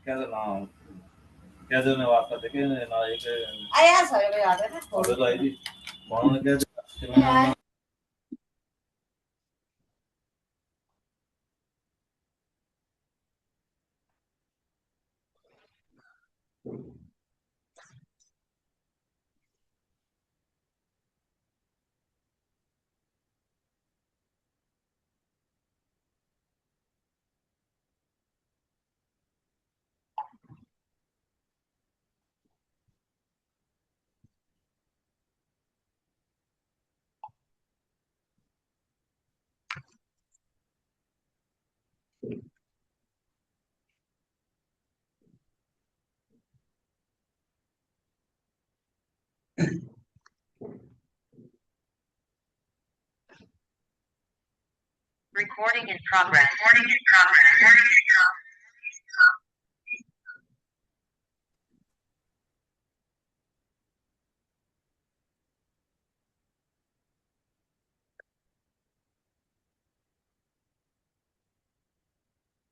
नाम कैसे ने वास्ता देखे ना एक आया सारे याद है ना और तो आई थी उन्होंने कैसे Recording in progress. Recording in progress.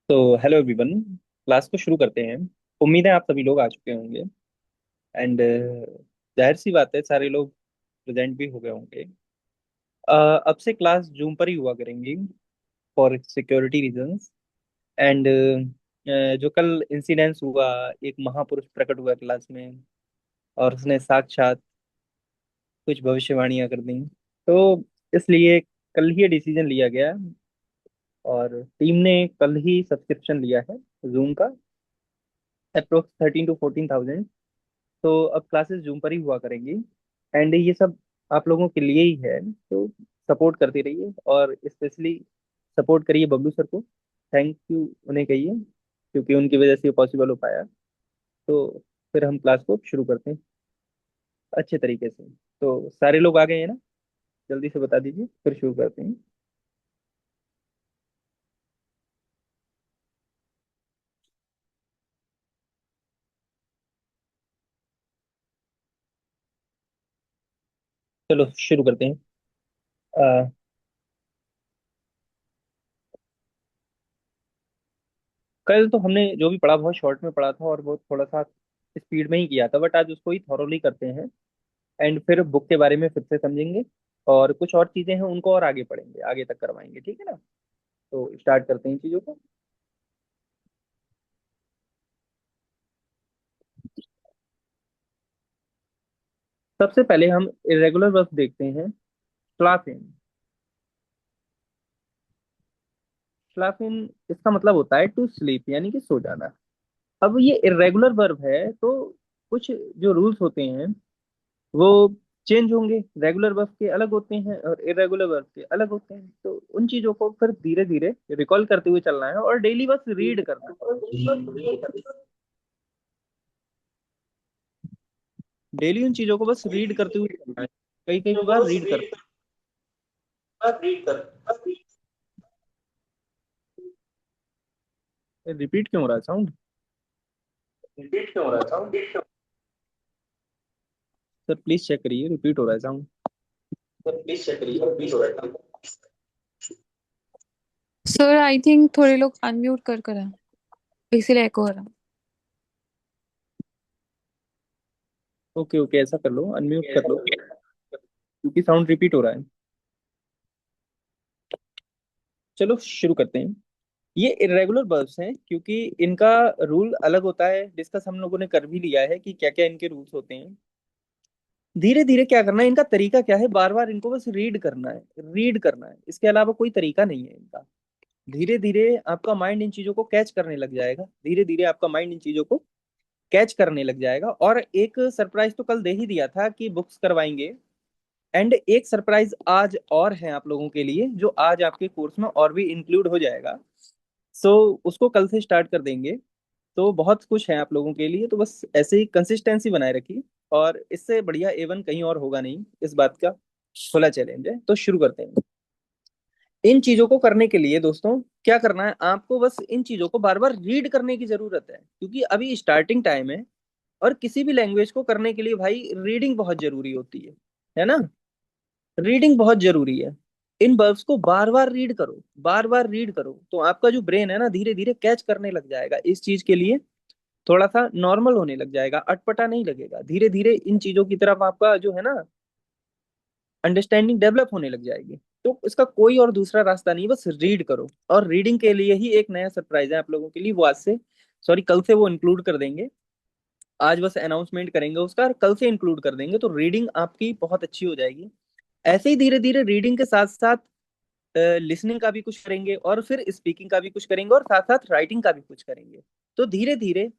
तो हेलो एवरीवन। क्लास को शुरू करते हैं। उम्मीद है आप सभी लोग आ चुके होंगे एंड जाहिर सी बात है सारे लोग प्रेजेंट भी हो गए होंगे। अब से क्लास जूम पर ही हुआ करेंगी फॉर सिक्योरिटी रीजंस एंड जो कल इंसिडेंस हुआ, एक महापुरुष प्रकट हुआ क्लास में और उसने साक्षात कुछ भविष्यवाणियां कर दी। तो इसलिए कल ही डिसीजन लिया गया और टीम ने कल ही सब्सक्रिप्शन लिया है जूम का, अप्रोक्स 13 to 14,000। तो अब क्लासेस जूम पर ही हुआ करेंगी एंड ये सब आप लोगों के लिए ही है। तो सपोर्ट करते रहिए और स्पेशली सपोर्ट करिए बबलू सर को। थैंक यू उन्हें कहिए क्योंकि उनकी वजह से ये पॉसिबल हो पाया। तो फिर हम क्लास को शुरू करते हैं अच्छे तरीके से। तो सारे लोग आ गए हैं ना? जल्दी से बता दीजिए फिर शुरू करते हैं। चलो शुरू करते हैं। अ, कल तो हमने जो भी पढ़ा बहुत शॉर्ट में पढ़ा था और बहुत थोड़ा सा स्पीड में ही किया था, बट आज उसको ही थॉरोली करते हैं एंड फिर बुक के बारे में फिर से समझेंगे और कुछ और चीजें हैं उनको और आगे पढ़ेंगे, आगे तक करवाएंगे, ठीक है ना? तो स्टार्ट करते हैं इन चीजों को। सबसे पहले हम इरेगुलर वर्ब देखते हैं। स्लाफिन। स्लाफिन इसका मतलब होता है टू स्लीप यानी कि सो जाना। अब ये इरेगुलर वर्ब है तो कुछ जो रूल्स होते हैं वो चेंज होंगे। रेगुलर वर्ब के अलग होते हैं और इरेगुलर वर्ब के अलग होते हैं। तो उन चीजों को फिर धीरे धीरे रिकॉल करते हुए चलना है और डेली बस रीड करना है। डेली उन चीजों को बस रीड करते हुए चलना है। कई कई बार रीड कर। रिपीट क्यों हो रहा है साउंड? सर प्लीज चेक करिए, रिपीट हो रहा है साउंड। सर आई थिंक थोड़े लोग अनम्यूट कर कर हैं, इसीलिए एको हो रहा है। ओके ओके, ऐसा कर लो, अनम्यूट कर लो क्योंकि साउंड रिपीट हो रहा है। चलो शुरू करते हैं। ये इरेगुलर वर्ब्स हैं क्योंकि इनका रूल अलग होता है। डिस्कस हम लोगों ने कर भी लिया है कि क्या क्या इनके रूल्स होते हैं। धीरे धीरे क्या करना है, इनका तरीका क्या है, बार बार इनको बस रीड करना है, रीड करना है, इसके अलावा कोई तरीका नहीं है इनका। धीरे धीरे आपका माइंड इन चीजों को कैच करने लग जाएगा, धीरे धीरे आपका माइंड इन चीजों को कैच करने लग जाएगा। और एक सरप्राइज तो कल दे ही दिया था कि बुक्स करवाएंगे एंड एक सरप्राइज आज और है आप लोगों के लिए जो आज आपके कोर्स में और भी इंक्लूड हो जाएगा। सो उसको कल से स्टार्ट कर देंगे। तो बहुत कुछ है आप लोगों के लिए, तो बस ऐसे ही कंसिस्टेंसी बनाए रखिए और इससे बढ़िया एवन कहीं और होगा नहीं, इस बात का खुला चैलेंज है। तो शुरू करते हैं। इन चीजों को करने के लिए दोस्तों क्या करना है, आपको बस इन चीजों को बार बार रीड करने की जरूरत है क्योंकि अभी स्टार्टिंग टाइम है और किसी भी लैंग्वेज को करने के लिए भाई रीडिंग बहुत जरूरी होती है ना? रीडिंग बहुत जरूरी है। इन वर्ब्स को बार बार रीड करो, बार बार रीड करो तो आपका जो ब्रेन है ना धीरे धीरे कैच करने लग जाएगा इस चीज के लिए। थोड़ा सा नॉर्मल होने लग जाएगा, अटपटा नहीं लगेगा। धीरे धीरे इन चीजों की तरफ आपका जो है ना अंडरस्टैंडिंग डेवलप होने लग जाएगी। तो इसका कोई और दूसरा रास्ता नहीं, बस रीड करो। और रीडिंग के लिए ही एक नया सरप्राइज है आप लोगों के लिए, वो आज से, सॉरी कल से वो इंक्लूड कर देंगे। आज बस अनाउंसमेंट करेंगे उसका और कल से इंक्लूड कर देंगे, तो रीडिंग आपकी बहुत अच्छी हो जाएगी। ऐसे ही धीरे धीरे रीडिंग के साथ साथ लिसनिंग का भी कुछ करेंगे, और फिर स्पीकिंग का भी कुछ करेंगे, और साथ साथ राइटिंग का भी कुछ करेंगे। तो धीरे धीरे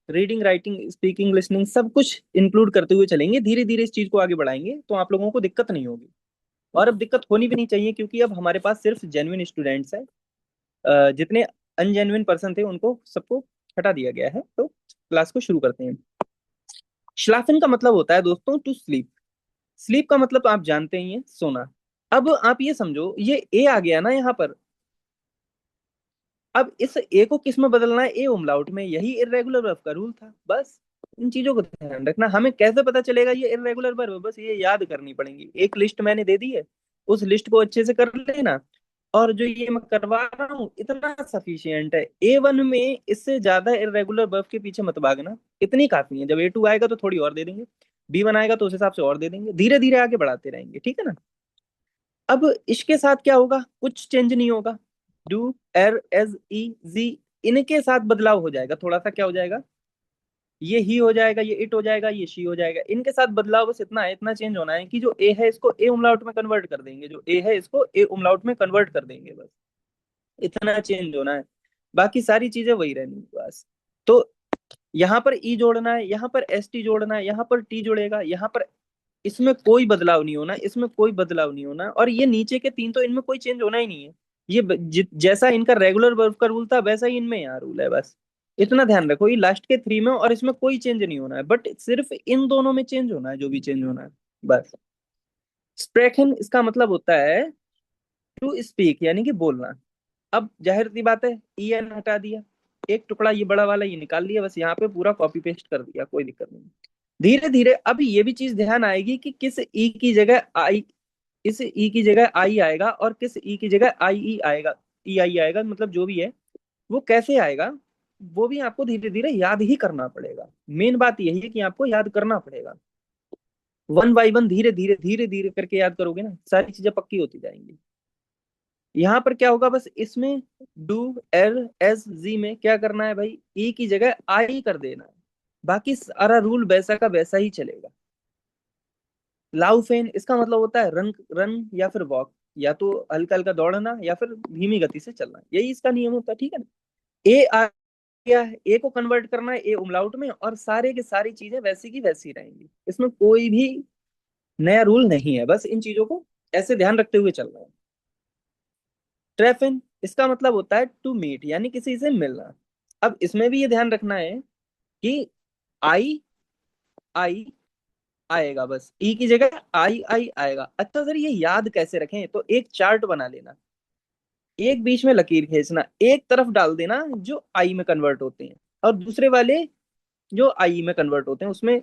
रीडिंग, राइटिंग, स्पीकिंग, लिसनिंग सब कुछ इंक्लूड करते हुए चलेंगे। धीरे धीरे इस चीज को आगे बढ़ाएंगे, तो आप लोगों को दिक्कत नहीं होगी। और अब दिक्कत होनी भी नहीं चाहिए, क्योंकि अब हमारे पास सिर्फ जेन्युइन स्टूडेंट्स हैं। जितने अनजेन्युइन पर्सन थे उनको सबको हटा दिया गया है। तो क्लास को शुरू करते हैं। श्लाफन का मतलब होता है दोस्तों टू स्लीप। स्लीप का मतलब तो आप जानते ही हैं, सोना। अब आप ये समझो, ये ए आ गया ना यहाँ पर, अब इस ए को किस में बदलना है? ए उमलाउट में। यही इर्रेगुलर वर्ब का रूल था। बस इन चीजों को ध्यान रखना। हमें कैसे पता चलेगा ये इर्रेगुलर वर्ब? बस ये याद करनी पड़ेंगी। एक लिस्ट मैंने दे दी है, उस लिस्ट को अच्छे से कर लेना। और जो ये मैं करवा रहा हूँ इतना सफिशियंट है। A1 में इससे ज्यादा इर्रेगुलर वर्ब के पीछे मत भागना, इतनी काफी है। जब A2 आएगा तो थोड़ी और दे देंगे, B1 आएगा तो उस हिसाब से और दे देंगे। धीरे धीरे आगे बढ़ाते रहेंगे, ठीक है ना। अब इसके साथ क्या होगा? कुछ चेंज नहीं होगा। डू, एर, एज, ई, जी, इनके साथ बदलाव हो जाएगा। थोड़ा सा क्या हो जाएगा? ये ही हो जाएगा, ये इट हो जाएगा, ये शी हो जाएगा। इनके साथ बदलाव बस इतना है, इतना चेंज होना है कि जो ए है इसको ए उमलाउट में कन्वर्ट कर देंगे, जो ए है इसको ए उमलाउट में कन्वर्ट कर देंगे। बस इतना चेंज होना है, बाकी सारी चीजें वही रहनी है बस। तो यहाँ पर ई जोड़ना है, यहाँ पर एस टी जोड़ना है, यहाँ पर टी जुड़ेगा, यहाँ पर, इसमें कोई बदलाव नहीं होना, इसमें कोई बदलाव नहीं होना। और ये नीचे के तीन तो इनमें कोई चेंज होना ही नहीं है। ये जैसा इनका रेगुलर वर्ब का रूल था वैसा ही इनमें यहाँ रूल है। बस इतना ध्यान रखो, ये लास्ट के थ्री में और इसमें कोई चेंज नहीं होना है, बट सिर्फ इन दोनों में चेंज होना है, जो भी चेंज होना है बस। स्प्रेखन इसका मतलब होता है टू स्पीक, यानी कि बोलना। अब जाहिर सी बात है, ई एन हटा दिया, एक टुकड़ा ये बड़ा वाला ये निकाल लिया, बस यहाँ पे पूरा कॉपी पेस्ट कर दिया, कोई दिक्कत नहीं। धीरे धीरे अब ये भी चीज ध्यान आएगी कि किस ई की जगह आई, इस ई की जगह आई आएगा और किस ई की जगह आई ई आएगा, ई आई आएगा, मतलब जो भी है वो कैसे आएगा, वो भी आपको धीरे धीरे याद ही करना पड़ेगा। मेन बात यही है कि आपको याद करना पड़ेगा। वन बाई वन धीरे धीरे धीरे धीरे करके याद करोगे ना, सारी चीजें पक्की होती जाएंगी। यहाँ पर क्या होगा? बस इसमें डू, एर, एस, जी में क्या करना है भाई? ई की जगह आई कर देना है। बाकी सारा रूल वैसा का वैसा ही चलेगा। लाउफेन इसका मतलब होता है रन, रन या फिर वॉक, या तो हल्का हल्का दौड़ना या फिर धीमी गति से चलना, यही इसका नियम होता है, ठीक है ना। ए आ गया है, ए को कन्वर्ट करना है ए उमलाउट में, और सारे की सारी चीजें वैसी की वैसी रहेंगी। इसमें कोई भी नया रूल नहीं है, बस इन चीजों को ऐसे ध्यान रखते हुए चलना है। ट्रेफिन इसका मतलब होता है टू मीट, यानी किसी से मिलना। अब इसमें भी ये ध्यान रखना है कि आई आई आएगा, बस ई की जगह आई आई आएगा। अच्छा सर ये याद कैसे रखें? तो एक चार्ट बना लेना, एक बीच में लकीर खींचना, एक तरफ डाल देना जो आई में कन्वर्ट होते हैं, और दूसरे वाले जो आई में कन्वर्ट होते हैं उसमें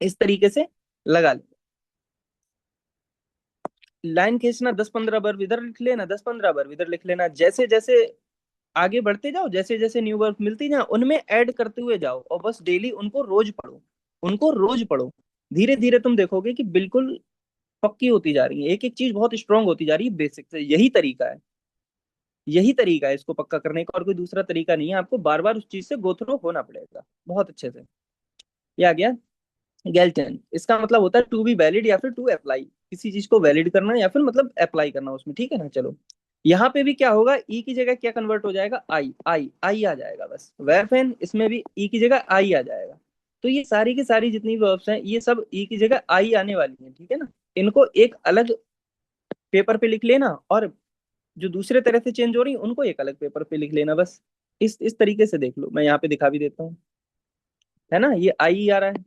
इस तरीके से लगा लेना। लाइन खींचना, 10-15 बार इधर लिख लेना, 10-15 बार इधर लिख लेना। जैसे जैसे आगे बढ़ते जाओ, जैसे जैसे न्यू वर्ब मिलती जाओ उनमें ऐड करते हुए जाओ, और बस डेली उनको रोज पढ़ो, उनको रोज पढ़ो। धीरे धीरे तुम देखोगे कि बिल्कुल पक्की होती जा रही है, एक एक चीज बहुत स्ट्रांग होती जा रही है बेसिक से। यही तरीका है, यही तरीका है इसको पक्का करने का, और कोई दूसरा तरीका नहीं है। आपको बार बार उस चीज से गो थ्रू होना पड़ेगा बहुत अच्छे से। ये आ गया गैल्टन। इसका मतलब होता है टू बी वैलिड या फिर टू अप्लाई, किसी चीज को वैलिड करना या फिर मतलब अप्लाई करना उसमें, ठीक है ना। चलो यहाँ पे भी क्या होगा? ई की जगह क्या कन्वर्ट हो जाएगा? आई आई आई आ जाएगा बस। वेरफेन इसमें भी ई की जगह आई आ जाएगा। तो ये सारी की सारी जितनी वर्ब्स हैं ये सब ई की जगह आई आने वाली हैं, ठीक है ना। इनको एक अलग पेपर पे लिख लेना, और जो दूसरे तरह से चेंज हो रही है उनको एक अलग पेपर पे लिख लेना बस। इस तरीके से देख लो, मैं यहाँ पे दिखा भी देता हूँ, है ना। ये आई आ रहा है,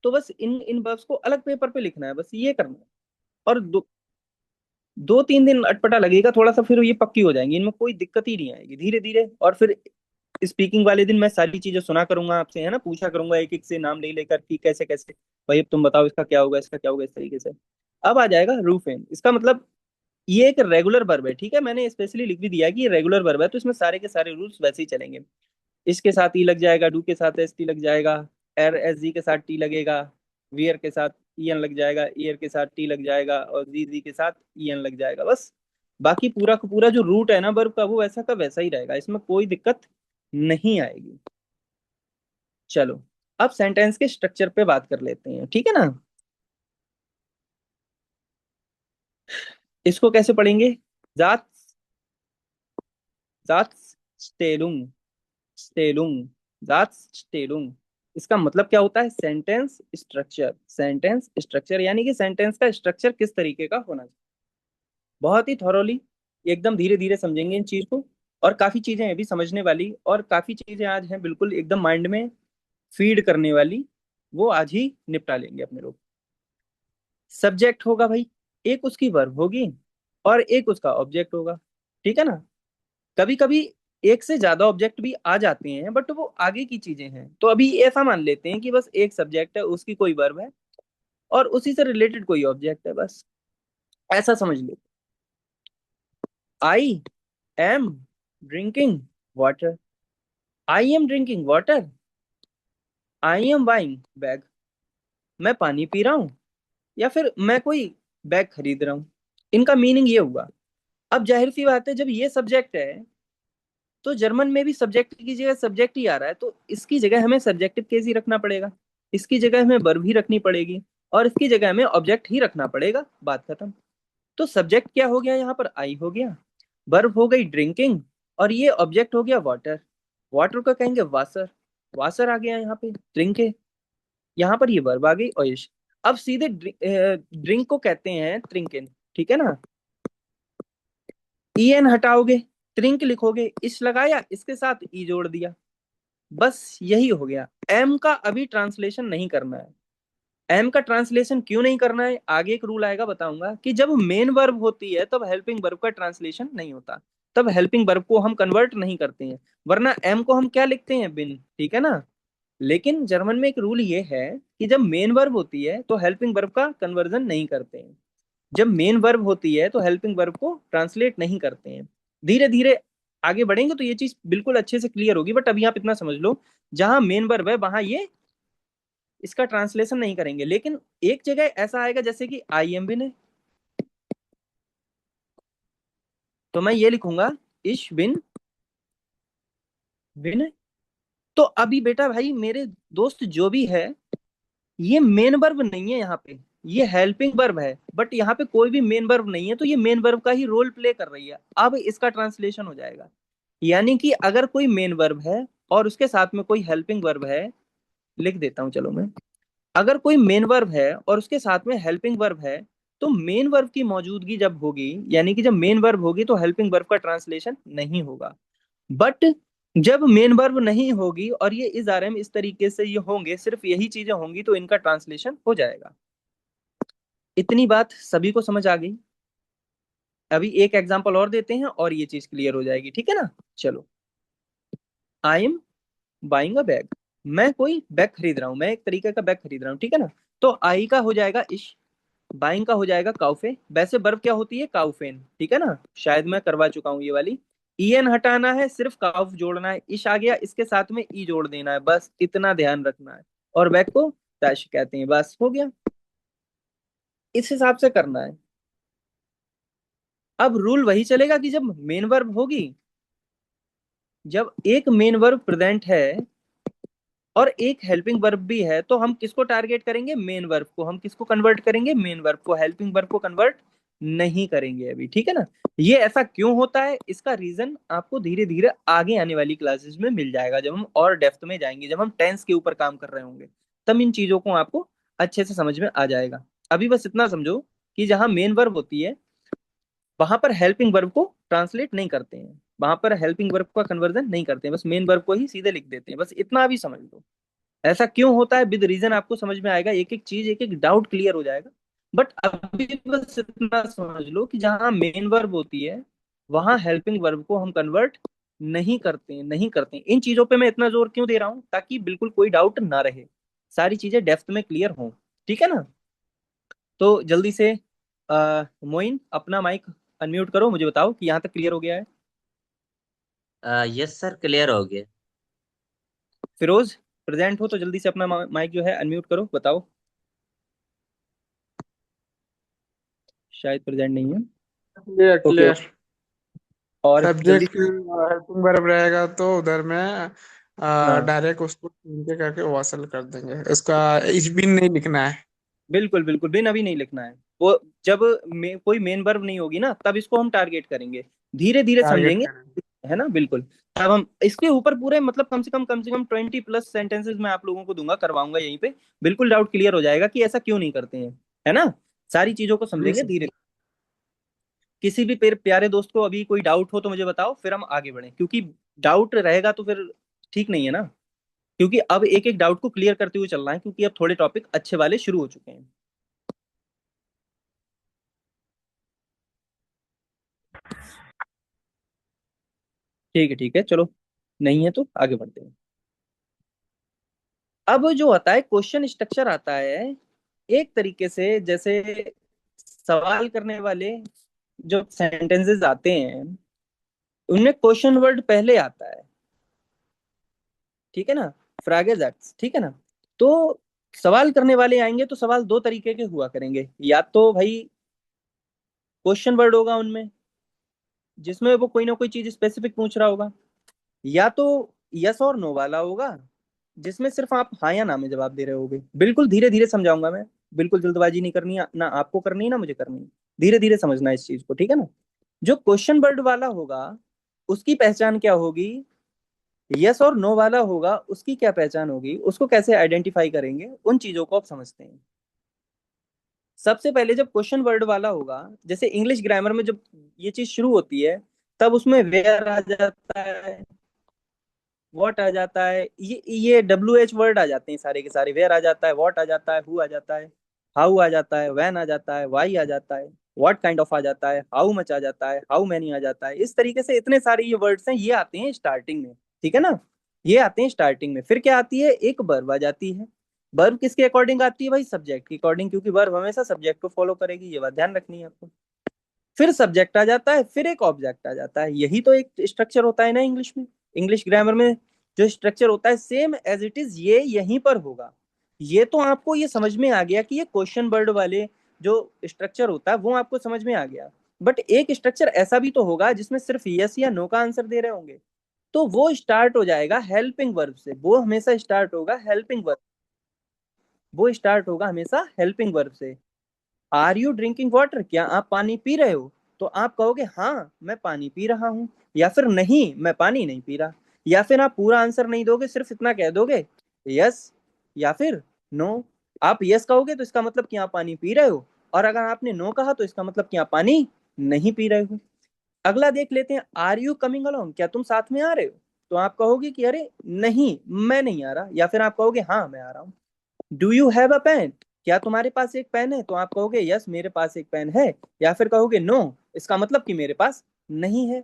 तो बस इन इन वर्ब्स को अलग पेपर पे लिखना है, बस ये करना है। और 2-3 दिन अटपटा लगेगा थोड़ा सा, फिर ये पक्की हो जाएंगी, इनमें कोई दिक्कत ही नहीं आएगी धीरे धीरे। और फिर स्पीकिंग वाले दिन मैं सारी चीजें सुना करूंगा आपसे, है ना, पूछा करूंगा एक एक से नाम ले लेकर कि कैसे कैसे भाई अब तुम बताओ इसका क्या होगा, इसका क्या होगा, इस तरीके से। अब आ जाएगा रूफेन। इसका मतलब ये एक रेगुलर वर्ब है, ठीक है। मैंने स्पेशली लिख भी दिया है कि ये रेगुलर वर्ब है, तो इसमें सारे के सारे रूल्स वैसे ही चलेंगे। इसके साथ ई लग जाएगा, डू के साथ एस टी लग जाएगा, एर एस जी के साथ टी लगेगा, वियर के साथ ई एन लग जाएगा, ईयर के साथ टी लग जाएगा, और जी जी के साथ ई एन लग जाएगा। बस बाकी पूरा का पूरा जो रूट है ना वर्ब का, वो वैसा का वैसा ही रहेगा, इसमें कोई दिक्कत नहीं आएगी। चलो अब सेंटेंस के स्ट्रक्चर पे बात कर लेते हैं, ठीक है ना। इसको कैसे पढ़ेंगे? जात जात स्टेलुंग स्टेलुंग जात स्टेलुंग। इसका मतलब क्या होता है? Sentence structure. सेंटेंस स्ट्रक्चर यानी कि सेंटेंस का स्ट्रक्चर किस तरीके का होना चाहिए। बहुत ही थॉरोली एकदम धीरे धीरे समझेंगे इन चीज को, और काफी चीजें हैं भी समझने वाली, और काफी चीजें आज हैं बिल्कुल एकदम माइंड में फीड करने वाली, वो आज ही निपटा लेंगे अपने लोग। सब्जेक्ट होगा भाई, एक उसकी वर्ब होगी और एक उसका ऑब्जेक्ट होगा, ठीक है ना। कभी कभी एक से ज्यादा ऑब्जेक्ट भी आ जाते हैं, बट वो आगे की चीजें हैं। तो अभी ऐसा मान लेते हैं कि बस एक सब्जेक्ट है, उसकी कोई वर्ब है और उसी से रिलेटेड कोई ऑब्जेक्ट है, बस ऐसा समझ लो। I am drinking water. I am drinking water. I am buying bag. मैं पानी पी रहा हूँ, या फिर मैं कोई बैग खरीद रहा हूँ। इनका मीनिंग ये हुआ। अब जाहिर सी बात है, जब ये सब्जेक्ट है तो जर्मन में भी सब्जेक्ट की जगह सब्जेक्ट ही आ रहा है, तो इसकी जगह हमें सब्जेक्टिव केस ही रखना पड़ेगा, इसकी जगह हमें वर्ब ही रखनी पड़ेगी, और इसकी जगह हमें ऑब्जेक्ट ही रखना पड़ेगा। बात खत्म। तो सब्जेक्ट क्या हो गया यहाँ पर? आई हो गया, वर्ब हो गई ड्रिंकिंग, और ये ऑब्जेक्ट हो गया वाटर। वाटर का कहेंगे वासर, वासर आ गया यहाँ पे। ड्रिंक है, यहाँ पर ये वर्ब आ गई ओइश। अब सीधे ड्रिंक को कहते हैं ट्रिंकिन, ठीक है ना। ई एन हटाओगे, ट्रिंक लिखोगे, इस लगाया, इसके साथ ई जोड़ दिया, बस यही हो गया। एम का अभी ट्रांसलेशन नहीं करना है। एम का ट्रांसलेशन क्यों नहीं करना है? आगे एक रूल आएगा बताऊंगा, कि जब मेन वर्ब होती है तब हेल्पिंग वर्ब का ट्रांसलेशन नहीं होता, तब हेल्पिंग वर्ब को हम कन्वर्ट नहीं करते हैं, वरना एम को हम क्या लिखते हैं? बिन, ठीक है ना। लेकिन जर्मन में एक रूल ये है कि जब मेन वर्ब होती है तो हेल्पिंग वर्ब का कन्वर्जन नहीं करते हैं, जब मेन वर्ब होती है तो हेल्पिंग वर्ब को ट्रांसलेट नहीं करते हैं। धीरे धीरे आगे बढ़ेंगे तो ये चीज बिल्कुल अच्छे से क्लियर होगी, बट अभी आप इतना समझ लो, जहां मेन वर्ब है वहां ये इसका ट्रांसलेशन नहीं करेंगे। लेकिन एक जगह ऐसा आएगा, जैसे कि आई एम बिन है, तो मैं ये लिखूंगा इश बिन बिन। तो अभी बेटा भाई मेरे दोस्त जो भी है, ये मेन वर्ब नहीं है यहाँ पे, ये हेल्पिंग वर्ब है, बट यहाँ पे कोई भी मेन वर्ब नहीं है, तो ये मेन वर्ब का ही रोल प्ले कर रही है। अब इसका ट्रांसलेशन हो जाएगा, यानी कि अगर कोई मेन वर्ब है और उसके साथ में कोई हेल्पिंग वर्ब है, लिख देता हूं चलो मैं। अगर कोई मेन वर्ब है और उसके साथ में हेल्पिंग वर्ब है, तो मेन वर्ब की मौजूदगी जब होगी, यानी कि जब मेन वर्ब होगी, तो हेल्पिंग वर्ब का ट्रांसलेशन नहीं होगा। बट जब मेन वर्ब नहीं होगी और ये इस आर एम इस तरीके से ये होंगे, सिर्फ यही चीजें होंगी, तो इनका ट्रांसलेशन हो जाएगा। इतनी बात सभी को समझ आ गई? अभी एक एग्जांपल और देते हैं और ये चीज क्लियर हो जाएगी, ठीक है ना। चलो, आई एम बाइंग अ बैग। मैं कोई बैग खरीद रहा हूँ, मैं एक तरीके का बैग खरीद रहा हूँ, ठीक है ना। तो आई का हो जाएगा इश, बाइंग का हो जाएगा काउफे। वैसे वर्ब क्या होती है? काउफेन, ठीक है ना, शायद मैं करवा चुका हूँ ये वाली। ईएन हटाना है, सिर्फ काउफ जोड़ना है, इश आ गया, इसके साथ में ई जोड़ देना है, बस इतना ध्यान रखना है। और बैग को टैश कहते हैं, बस हो गया, इस हिसाब से करना है। अब रूल वही चलेगा कि जब मेन वर्ब होगी, जब एक मेन वर्ब प्रेजेंट है और एक हेल्पिंग वर्ब भी है, तो हम किसको टारगेट करेंगे? मेन वर्ब को। हम किसको कन्वर्ट करेंगे? मेन वर्ब को। हेल्पिंग वर्ब को कन्वर्ट नहीं करेंगे अभी, ठीक है ना। ये ऐसा क्यों होता है, इसका रीजन आपको धीरे धीरे आगे आने वाली क्लासेस में मिल जाएगा, जब हम और डेप्थ में जाएंगे, जब हम टेंस के ऊपर काम कर रहे होंगे, तब इन चीजों को आपको अच्छे से समझ में आ जाएगा। अभी बस इतना समझो कि जहां मेन वर्ब होती है वहां पर हेल्पिंग वर्ब को ट्रांसलेट नहीं करते हैं, वहां पर हेल्पिंग वर्ब का कन्वर्जन नहीं करते हैं, बस मेन वर्ब को ही सीधे लिख देते हैं। बस इतना भी समझ लो, ऐसा क्यों होता है विद रीजन आपको समझ में आएगा, एक एक चीज एक एक डाउट क्लियर हो जाएगा। बट अभी बस इतना समझ लो कि जहां मेन वर्ब होती है वहां हेल्पिंग वर्ब को हम कन्वर्ट नहीं करते हैं, नहीं करते हैं। इन चीजों पे मैं इतना जोर क्यों दे रहा हूं? ताकि बिल्कुल कोई डाउट ना रहे, सारी चीजें डेप्थ में क्लियर हों, ठीक है ना। तो जल्दी से मोइन अपना माइक अनम्यूट करो, मुझे बताओ कि यहाँ तक क्लियर हो गया है। यस सर, क्लियर हो गया। फिरोज प्रेजेंट हो तो जल्दी से अपना माइक जो है अनम्यूट करो, बताओ। शायद प्रेजेंट नहीं है। Clear okay, clear. और जल्दी। सब्जेक्ट हेल्पिंग वर्ब रहेगा तो उधर में हाँ डायरेक्ट उसको चुन के करके वॉसल कर देंगे, उसका इच भी नहीं लिखना है। बिल्कुल बिल्कुल, बिन अभी नहीं लिखना है। वो जब कोई मेन वर्ब नहीं होगी ना, तब इसको हम टारगेट करेंगे, धीरे धीरे टारगेट समझेंगे, करेंगे। है ना। बिल्कुल। अब हम इसके ऊपर पूरे मतलब कम से कम 20+ सेंटेंसेस मैं आप लोगों को दूंगा, करवाऊंगा यहीं पे। बिल्कुल डाउट क्लियर हो जाएगा कि ऐसा क्यों नहीं करते हैं, है ना। सारी चीजों को जी समझेंगे सर। धीरे। किसी भी प्यारे दोस्त को अभी कोई डाउट हो तो मुझे बताओ, फिर हम आगे बढ़ें, क्योंकि डाउट रहेगा तो फिर ठीक नहीं है ना। क्योंकि अब एक एक डाउट को क्लियर करते हुए चलना है, क्योंकि अब थोड़े टॉपिक अच्छे वाले शुरू हो चुके हैं। ठीक है ठीक है, चलो। नहीं है तो आगे बढ़ते हैं। अब जो आता है क्वेश्चन स्ट्रक्चर आता है एक तरीके से, जैसे सवाल करने वाले जो सेंटेंसेस आते हैं उनमें क्वेश्चन वर्ड पहले आता है, ठीक है ना। फ्रागे जैक्स, ठीक है ना। तो सवाल करने वाले आएंगे तो सवाल दो तरीके के हुआ करेंगे, या तो भाई क्वेश्चन वर्ड होगा उनमें, जिसमें वो कोई ना कोई चीज स्पेसिफिक पूछ रहा होगा, या तो यस और नो वाला होगा, जिसमें सिर्फ आप हाँ या ना में जवाब दे रहे होगे। बिल्कुल धीरे धीरे समझाऊंगा मैं, बिल्कुल जल्दबाजी नहीं करनी, ना आपको करनी है ना मुझे करनी है। धीरे धीरे समझना है इस चीज को, ठीक है ना। जो क्वेश्चन वर्ड वाला होगा उसकी पहचान क्या होगी, यस और नो वाला होगा उसकी क्या पहचान होगी, उसको कैसे आइडेंटिफाई करेंगे, उन चीजों को आप समझते हैं। सबसे पहले जब क्वेश्चन वर्ड वाला होगा, जैसे इंग्लिश ग्रामर में जब ये चीज शुरू होती है, तब उसमें वेयर आ जाता है, व्हाट आ जाता है, ये WH वर्ड आ जाते हैं सारे के सारे। वेयर आ जाता है, व्हाट आ जाता है, हु आ जाता है, हाउ आ जाता है, व्हेन आ जाता है, वाई आ जाता है, व्हाट काइंड ऑफ आ जाता है, हाउ मच आ जाता है, हाउ मैनी आ जाता है। इस तरीके से इतने सारे ये वर्ड्स हैं, ये आते हैं स्टार्टिंग में, ठीक है ना। ये आते हैं स्टार्टिंग में। फिर क्या आती है, एक वर्ब आ जाती है। वर्ब किसके अकॉर्डिंग आती है भाई, सब्जेक्ट के अकॉर्डिंग, क्योंकि वर्ब हमेशा सब्जेक्ट को फॉलो करेगी, ये बात ध्यान रखनी है आपको। फिर सब्जेक्ट आ जाता है, फिर एक ऑब्जेक्ट आ जाता है। यही तो एक स्ट्रक्चर होता है ना इंग्लिश में। इंग्लिश ग्रामर में जो स्ट्रक्चर होता है सेम एज इट इज ये यहीं पर होगा। ये तो आपको ये समझ में आ गया कि ये क्वेश्चन वर्ड वाले जो स्ट्रक्चर होता है वो आपको समझ में आ गया। बट एक स्ट्रक्चर ऐसा भी तो होगा जिसमें सिर्फ यस या नो का आंसर दे रहे होंगे, तो वो स्टार्ट हो जाएगा हेल्पिंग वर्ब से। वो हमेशा स्टार्ट होगा हेल्पिंग वर्ब, वो स्टार्ट होगा हमेशा हेल्पिंग वर्ब से। आर यू ड्रिंकिंग वाटर, क्या आप पानी पी रहे हो, तो आप कहोगे हाँ मैं पानी पी रहा हूँ, या फिर नहीं मैं पानी नहीं पी रहा। या फिर आप पूरा आंसर नहीं दोगे, सिर्फ इतना कह दोगे यस या फिर नो। आप यस कहोगे तो इसका मतलब कि आप पानी पी रहे हो, और अगर आपने नो कहा तो इसका मतलब कि आप पानी नहीं पी रहे हो। अगला देख लेते हैं, आर यू कमिंग अलोंग, क्या तुम साथ में आ रहे हो, तो आप कहोगे कि अरे नहीं मैं नहीं आ रहा, या फिर आप कहोगे हाँ मैं आ रहा हूँ। Do you have a pen, क्या तुम्हारे पास एक पेन है, तो आप कहोगे यस मेरे पास एक पेन है, या फिर कहोगे नो, इसका मतलब कि मेरे पास नहीं है।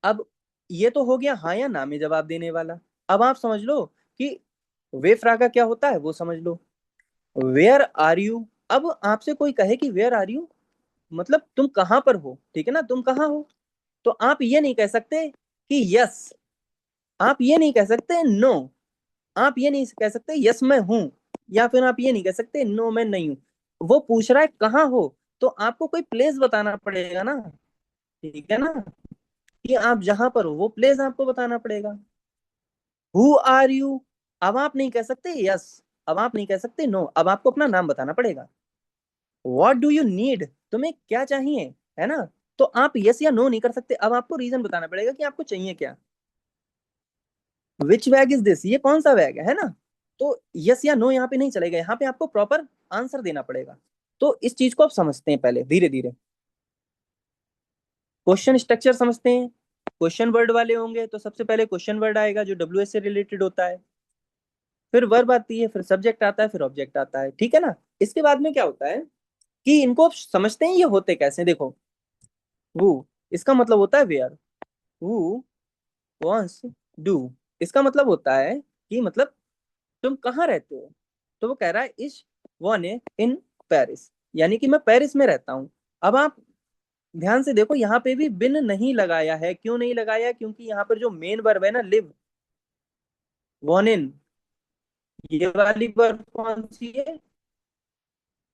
अब ये तो हो गया हाँ या ना में जवाब देने वाला। अब आप समझ लो कि वे फ्रागा क्या होता है वो समझ लो। वेयर आर यू, अब आपसे कोई कहे कि वेयर आर यू, मतलब तुम कहां पर हो, ठीक है ना, तुम कहां हो। तो आप ये नहीं कह सकते कि यस, आप ये नहीं कह सकते नो, आप ये नहीं कह सकते यस मैं हूं, या फिर आप ये नहीं कह सकते नो मैं नहीं हूं। वो पूछ रहा है कहाँ हो, तो आपको कोई प्लेस बताना पड़ेगा ना, ठीक है ना, कि आप जहां पर हो वो प्लेस आपको बताना पड़ेगा। हु आर यू, अब आप नहीं कह सकते यस, अब आप नहीं कह सकते नो, अब आपको अपना नाम बताना पड़ेगा। व्हाट डू यू नीड, तुम्हें क्या चाहिए, है ना। तो आप यस या नो नहीं कर सकते, अब आपको रीजन बताना पड़ेगा कि आपको चाहिए क्या। विच बैग इज दिस, ये कौन सा बैग है ना। तो यस या नो यहाँ पे नहीं चलेगा, यहाँ पे आपको प्रॉपर आंसर देना पड़ेगा। तो इस चीज को आप समझते हैं पहले धीरे धीरे। क्वेश्चन स्ट्रक्चर समझते हैं। क्वेश्चन वर्ड वाले होंगे तो सबसे पहले क्वेश्चन वर्ड आएगा जो WH से रिलेटेड होता है, फिर वर्ब आती है, फिर सब्जेक्ट आता है, फिर ऑब्जेक्ट आता है, ठीक है ना। इसके बाद में क्या होता है कि इनको आप समझते हैं ये होते कैसे, देखो। वो इसका मतलब होता है वेयर, हु वॉन्ट्स डू, इसका मतलब होता है कि मतलब तुम कहाँ रहते हो। तो वो कह रहा है इस वन इन पेरिस, यानी कि मैं पेरिस में रहता हूँ। अब आप ध्यान से देखो, यहाँ पे भी बिन नहीं लगाया है, क्यों नहीं लगाया, क्योंकि यहाँ पर जो मेन वर्ब है ना लिव, वॉन इन, ये वाली वर्ब कौन सी है?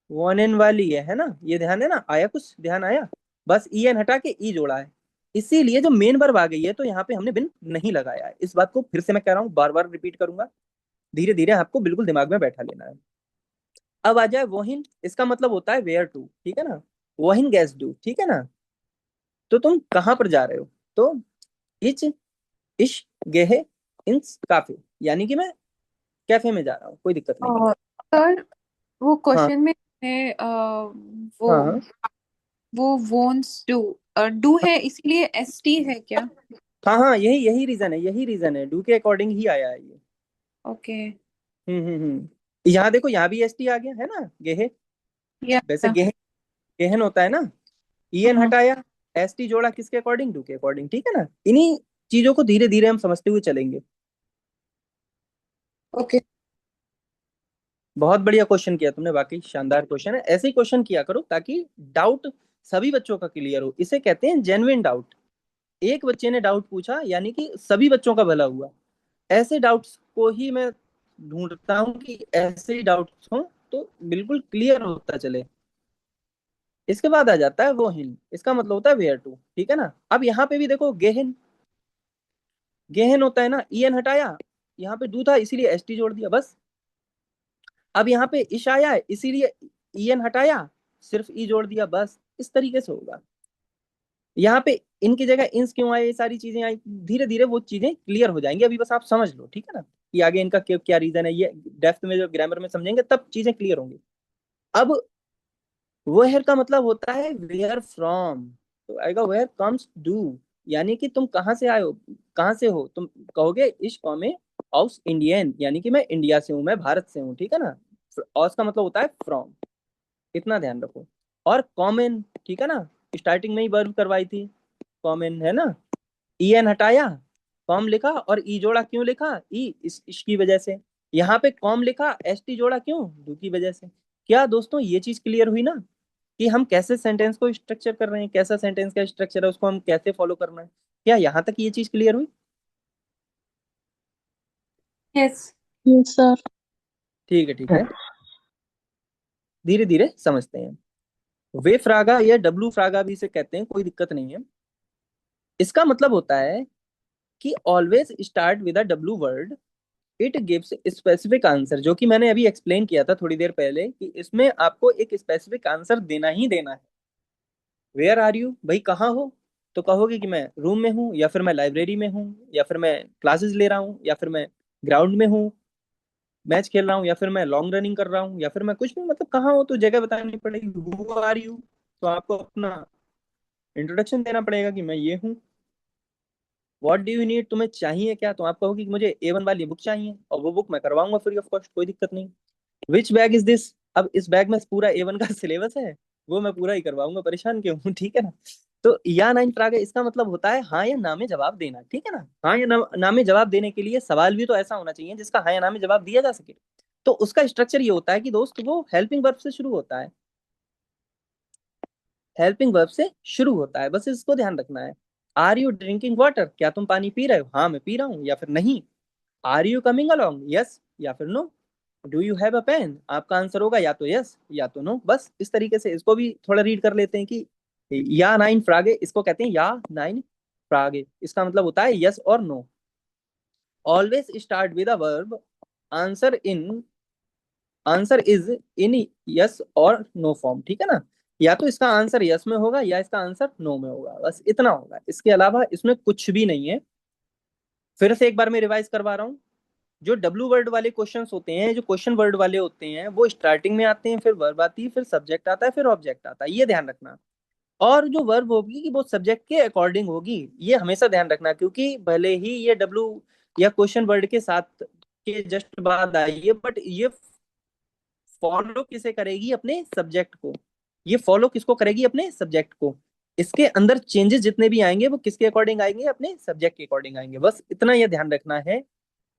वॉन इन वाली है ना? ये ध्यान है ना? आया कुछ ध्यान आया? बस ई एन हटा के ई जोड़ा है, इसीलिए जो मेन वर्ब आ गई है तो यहाँ पे हमने बिन नहीं लगाया है। इस बात को फिर से मैं कह रहा हूँ, बार बार रिपीट करूंगा, धीरे धीरे आपको बिल्कुल दिमाग में बैठा लेना है। अब आ जाए वोहिन, इसका मतलब होता है वेयर टू, ठीक है ना? वोहिन गैस डू, ठीक है ना? तो तुम कहाँ पर जा रहे हो? तो इच, इश, गेहे, इंस, काफे, यानी कि मैं कैफे में जा रहा हूँ, कोई दिक्कत नहीं है। और सर वो हाँ क्वेश्चन में है वो हाँ हाँ वो वोंट्स डू, डू है इसीलिए एस टी है क्या? हाँ हाँ, यही यही रीजन है, यही रीजन है, डू के अकॉर्डिंग ही आया है ये। ओके। यहाँ देखो, यहाँ भी एस टी आ गया है ना, गेहे। या वैसे गेहन, गेहन होता है ना, ईएन हाँ। हटाया, एस टी जोड़ा, किसके अकॉर्डिंग? डू के अकॉर्डिंग, ठीक है ना? इन्हीं चीजों को धीरे धीरे हम समझते हुए चलेंगे। ओके। बहुत बढ़िया क्वेश्चन किया तुमने, वाकई शानदार क्वेश्चन है। ऐसे ही क्वेश्चन किया करो ताकि डाउट सभी बच्चों का क्लियर हो, इसे कहते हैं जेन्युइन डाउट। एक बच्चे ने डाउट पूछा यानी कि सभी बच्चों का भला हुआ। ऐसे डाउट्स को ही मैं ढूंढता हूँ कि ऐसे ही डाउट्स हो तो बिल्कुल क्लियर होता चले। इसके बाद आ जाता है वो हिन, इसका मतलब होता है वेयर टू, ठीक है ना? अब यहाँ पे भी देखो गेहन, गेहन होता है ना, ईएन हटाया, यहाँ पे डू था इसीलिए एस टी जोड़ दिया, बस। अब यहाँ पे इश आया है इसीलिए ईएन हटाया, सिर्फ ई जोड़ दिया, बस। इस तरीके से होगा। यहाँ पे इनकी जगह इंस क्यों आए, ये सारी चीजें आई, धीरे धीरे वो चीजें क्लियर हो जाएंगी, अभी बस आप समझ लो, ठीक है ना? कि आगे इनका क्या क्या रीजन है, ये डेप्थ में जो ग्रामर में समझेंगे तब चीजें क्लियर होंगी। अब वेयर का मतलब होता है वेयर फ्रॉम, तो आएगा वेयर कम्स डू, यानी कि तुम कहाँ से आए हो, कहाँ से हो तुम? कहोगे इश कौमे ऑफ इंडियन, यानी कि मैं इंडिया से हूँ, मैं भारत से हूँ, ठीक है ना? ऑस का मतलब होता है फ्रॉम, इतना ध्यान रखो। और कॉमन, ठीक है ना? स्टार्टिंग में ही वर्ब करवाई थी, कॉमन है ना? ई एन हटाया, कॉम लिखा, और ई जोड़ा, क्यों लिखा? ई इस की वजह से। यहाँ पे कॉम लिखा, एस टी जोड़ा, क्यों? डू की वजह से। क्या दोस्तों ये चीज क्लियर हुई ना, कि हम कैसे सेंटेंस को स्ट्रक्चर कर रहे हैं, कैसा सेंटेंस का स्ट्रक्चर है उसको हम कैसे फॉलो करना है? क्या यहाँ तक ये चीज क्लियर हुई? यस। Yes sir. ठीक है, ठीक है, धीरे धीरे समझते हैं। वे फ्रागा या डब्लू फ्रागा भी इसे कहते हैं, कोई दिक्कत नहीं है। इसका मतलब होता है कि always start with a W word, it gives specific answer, जो कि मैंने अभी एक्सप्लेन किया था थोड़ी देर पहले, कि इसमें आपको एक स्पेसिफिक आंसर देना ही देना है। वेयर आर यू, भाई कहाँ हो? तो कहोगे कि मैं रूम में हूँ, या फिर मैं लाइब्रेरी में हूँ, या फिर मैं क्लासेस ले रहा हूँ, या फिर मैं ग्राउंड में हूँ, मैच खेल रहा हूँ, या फिर मैं लॉन्ग रनिंग कर रहा हूँ, या फिर मैं कुछ भी, मतलब कहाँ हो तो जगह बतानी पड़ेगी। हु आर यू, तो आपको अपना इंट्रोडक्शन देना पड़ेगा कि मैं ये हूँ। व्हाट डू यू नीड, तुम्हें चाहिए क्या? तो आप कहोगे कि मुझे ए वन वाली बुक चाहिए, और वो बुक मैं करवाऊंगा फ्री ऑफ कॉस्ट, कोई दिक्कत नहीं। विच बैग इज दिस, अब इस बैग में पूरा ए वन का सिलेबस है, वो मैं पूरा ही करवाऊंगा, परेशान क्यों हूँ, ठीक है ना? तो या नाइन प्रागे, इसका मतलब होता है हाँ या ना में जवाब देना, ठीक है ना? हाँ या ना में जवाब देने के लिए सवाल भी तो ऐसा होना चाहिए जिसका हाँ या ना में जवाब दिया जा सके। तो उसका स्ट्रक्चर ये होता है कि दोस्त, वो हेल्पिंग वर्ब से शुरू होता है, हेल्पिंग वर्ब से शुरू होता है, बस इसको ध्यान रखना है। आर यू ड्रिंकिंग वाटर, क्या तुम पानी पी रहे हो? हाँ मैं पी रहा हूँ, या फिर नहीं। Are you coming along, yes या फिर no. Do you have a pen, आपका आंसर होगा या तो यस या तो नो, बस इस तरीके से। इसको भी थोड़ा रीड कर लेते हैं कि या नाइन फ्रागे, इसको कहते हैं या नाइन फ्रागे, इसका मतलब होता है यस और no. Always start with a verb, answer in, answer is in yes और नो फॉर्म, ठीक है ना? या तो इसका आंसर यस में होगा या इसका आंसर नो में होगा, बस इतना होगा, इसके अलावा इसमें कुछ भी नहीं है। फिर से एक बार मैं रिवाइज करवा रहा हूँ। जो डब्लू वर्ड वाले क्वेश्चंस होते हैं, जो क्वेश्चन वर्ड वाले होते हैं, वो स्टार्टिंग में आते हैं, फिर वर्ब आती है, फिर सब्जेक्ट आता है, फिर ऑब्जेक्ट आता है, ये ध्यान रखना। और जो वर्ब होगी कि वो सब्जेक्ट के अकॉर्डिंग होगी, ये हमेशा ध्यान रखना, क्योंकि भले ही ये डब्लू या क्वेश्चन वर्ड के साथ के जस्ट बाद आई है, बट ये फॉलो किसे करेगी? अपने सब्जेक्ट को। ये फॉलो किसको करेगी? अपने सब्जेक्ट को। इसके अंदर चेंजेस जितने भी आएंगे वो किसके अकॉर्डिंग आएंगे? अपने सब्जेक्ट के अकॉर्डिंग आएंगे, बस इतना ये ध्यान रखना है।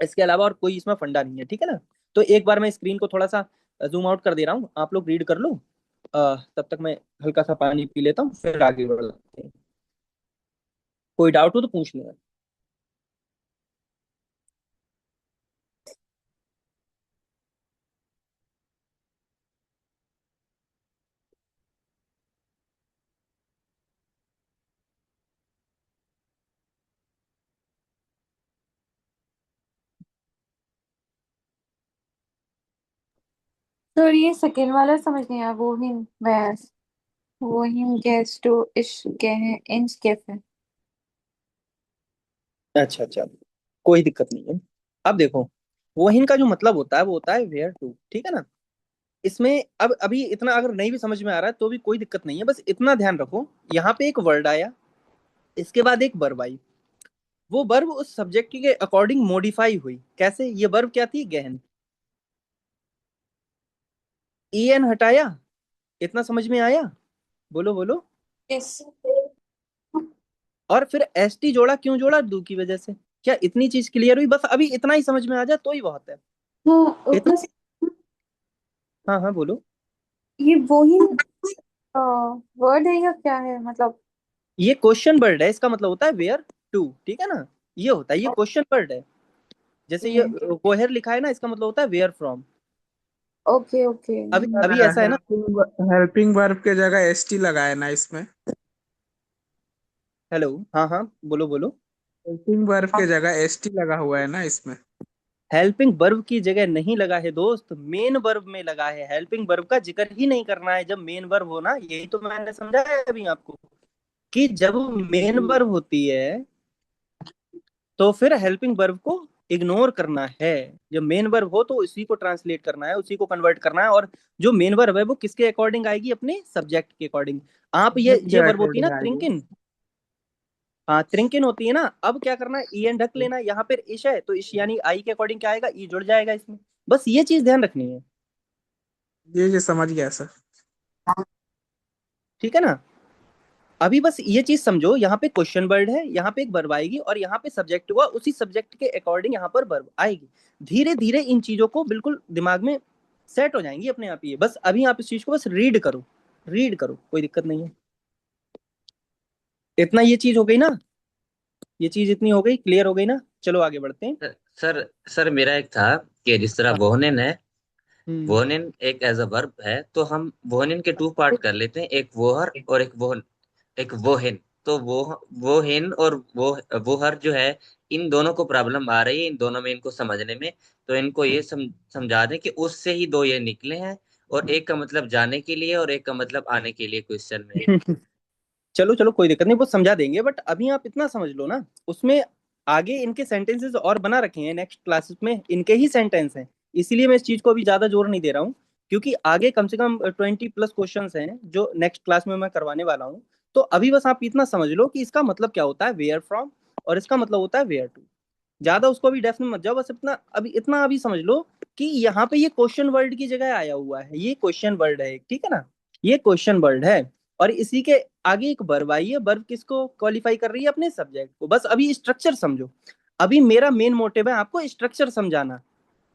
इसके अलावा और कोई इसमें फंडा नहीं है, ठीक है ना? तो एक बार मैं स्क्रीन को थोड़ा सा जूम आउट कर दे रहा हूँ, आप लोग रीड कर लो। तब तक मैं हल्का सा पानी पी लेता हूँ, फिर आगे बढ़ते हैं। कोई डाउट हो तो पूछ लेना। तो ये सेकंड वाला समझ नहीं आया, wohin where, wohin gets to ish gehen ins cafe। अच्छा अच्छा, कोई दिक्कत नहीं है। अब देखो, वो इनका जो मतलब होता है वो होता है वेयर टू, ठीक है ना। इसमें अब अभी इतना अगर नहीं भी समझ में आ रहा है तो भी कोई दिक्कत नहीं है, बस इतना ध्यान रखो, यहाँ पे एक वर्ड आया, इसके बाद एक वर्ब आई, वो वर्ब उस सब्जेक्ट के अकॉर्डिंग मॉडिफाई हुई। कैसे? ये वर्ब क्या थी? गहन। ई एन हटाया, इतना समझ में आया? बोलो बोलो। यस। और फिर एस टी जोड़ा, क्यों जोड़ा? डू की वजह से। क्या इतनी चीज क्लियर हुई? बस अभी इतना ही समझ में आ जाए तो ही बहुत है। हाँ इतना। उतना हाँ हाँ बोलो। ये wohin वर्ड है या क्या है मतलब? ये क्वेश्चन वर्ड है, इसका मतलब होता है वेयर टू, ठीक है ना। ये होता है, ये क्वेश्चन वर्ड है। जैसे ये वेयर लिखा है ना, इसका मतलब होता है वेयर फ्रॉम। Okay okay. अभी सर अभी ऐसा है ना। हेल्पिंग वर्ब के जगह एसटी लगाए ना इसमें। हेलो, हाँ हाँ बोलो बोलो। हेल्पिंग वर्ब के जगह एसटी लगा हुआ है ना इसमें। हेल्पिंग वर्ब की जगह नहीं लगा है दोस्त, मेन वर्ब में लगा है। हेल्पिंग वर्ब का जिक्र ही नहीं करना है जब मेन वर्ब हो ना, यही तो मैंने समझाया अभी आपको, कि जब मेन वर्ब होती है तो फिर हेल्पिंग वर्ब को इग्नोर करना है। जब मेन वर्ब हो तो उसी को ट्रांसलेट करना है, उसी को कन्वर्ट करना है। और जो मेन वर्ब है वो किसके अकॉर्डिंग आएगी? अपने सब्जेक्ट के अकॉर्डिंग। आप सब्जेक्ट ये के वर्ब होती है ना अकॉर्डिंग आएगी। त्रिंकिन, हाँ त्रिंकिन होती है ना। अब क्या करना है? ई एन ढक लेना, यहाँ पर इश है तो इश यानी आई के अकॉर्डिंग क्या आएगा? ई जुड़ जाएगा इसमें। बस ये चीज ध्यान रखनी है, ये समझ गया सर। ठीक है ना। अभी बस ये चीज समझो, यहाँ पे क्वेश्चन वर्ड है, यहाँ पे एक वर्ब आएगी, और यहाँ पे सब्जेक्ट हुआ, उसी सब्जेक्ट के अकॉर्डिंग यहाँ पर वर्ब आएगी। धीरे धीरे इन चीजों को बिल्कुल दिमाग में सेट हो जाएंगी अपने आप ही। बस अभी आप इस चीज को बस रीड करो, रीड करो, कोई दिक्कत नहीं है। इतना ये चीज हो गई ना, ये चीज इतनी हो गई, क्लियर हो गई ना। चलो आगे बढ़ते हैं। सर सर मेरा एक था कि जिस तरह हाँ। वोहनिन है, हम्म। वोहनिन एक एज अ वर्ब है, तो हम वोहनिन के टू पार्ट कर लेते हैं, एक वोहर और एक वोहिन। तो वोहिन और वोहर जो है, इन दोनों को प्रॉब्लम आ रही है, इन दोनों में इनको समझने में। तो इनको ये समझा दें कि उससे ही दो ये निकले हैं, और एक का मतलब जाने के लिए और एक का मतलब आने के लिए क्वेश्चन में। चलो चलो, कोई दिक्कत नहीं, वो समझा देंगे। बट अभी आप इतना समझ लो ना, उसमें आगे इनके सेंटेंसेस और बना रखे हैं, नेक्स्ट क्लासेस में इनके ही सेंटेंस हैं। इसीलिए मैं इस चीज को अभी ज्यादा जोर नहीं दे रहा हूँ, क्योंकि आगे कम से कम 20+ क्वेश्चंस हैं जो नेक्स्ट क्लास में मैं करवाने वाला हूँ। तो अभी बस आप इतना समझ लो कि इसका मतलब क्या होता है वेयर फ्रॉम, और इसका मतलब होता है वेयर टू। ज्यादा उसको अभी डेप्थ में मत जाओ, बस इतना अभी समझ लो कि यहाँ पे ये क्वेश्चन वर्ड की जगह आया हुआ है, ये क्वेश्चन वर्ड है, ठीक है ना। ये क्वेश्चन वर्ड है, और इसी के आगे एक वर्ब आई है। वर्ब किसको क्वालिफाई कर रही है? अपने सब्जेक्ट को। बस अभी स्ट्रक्चर समझो। अभी मेरा मेन मोटिव है आपको स्ट्रक्चर समझाना,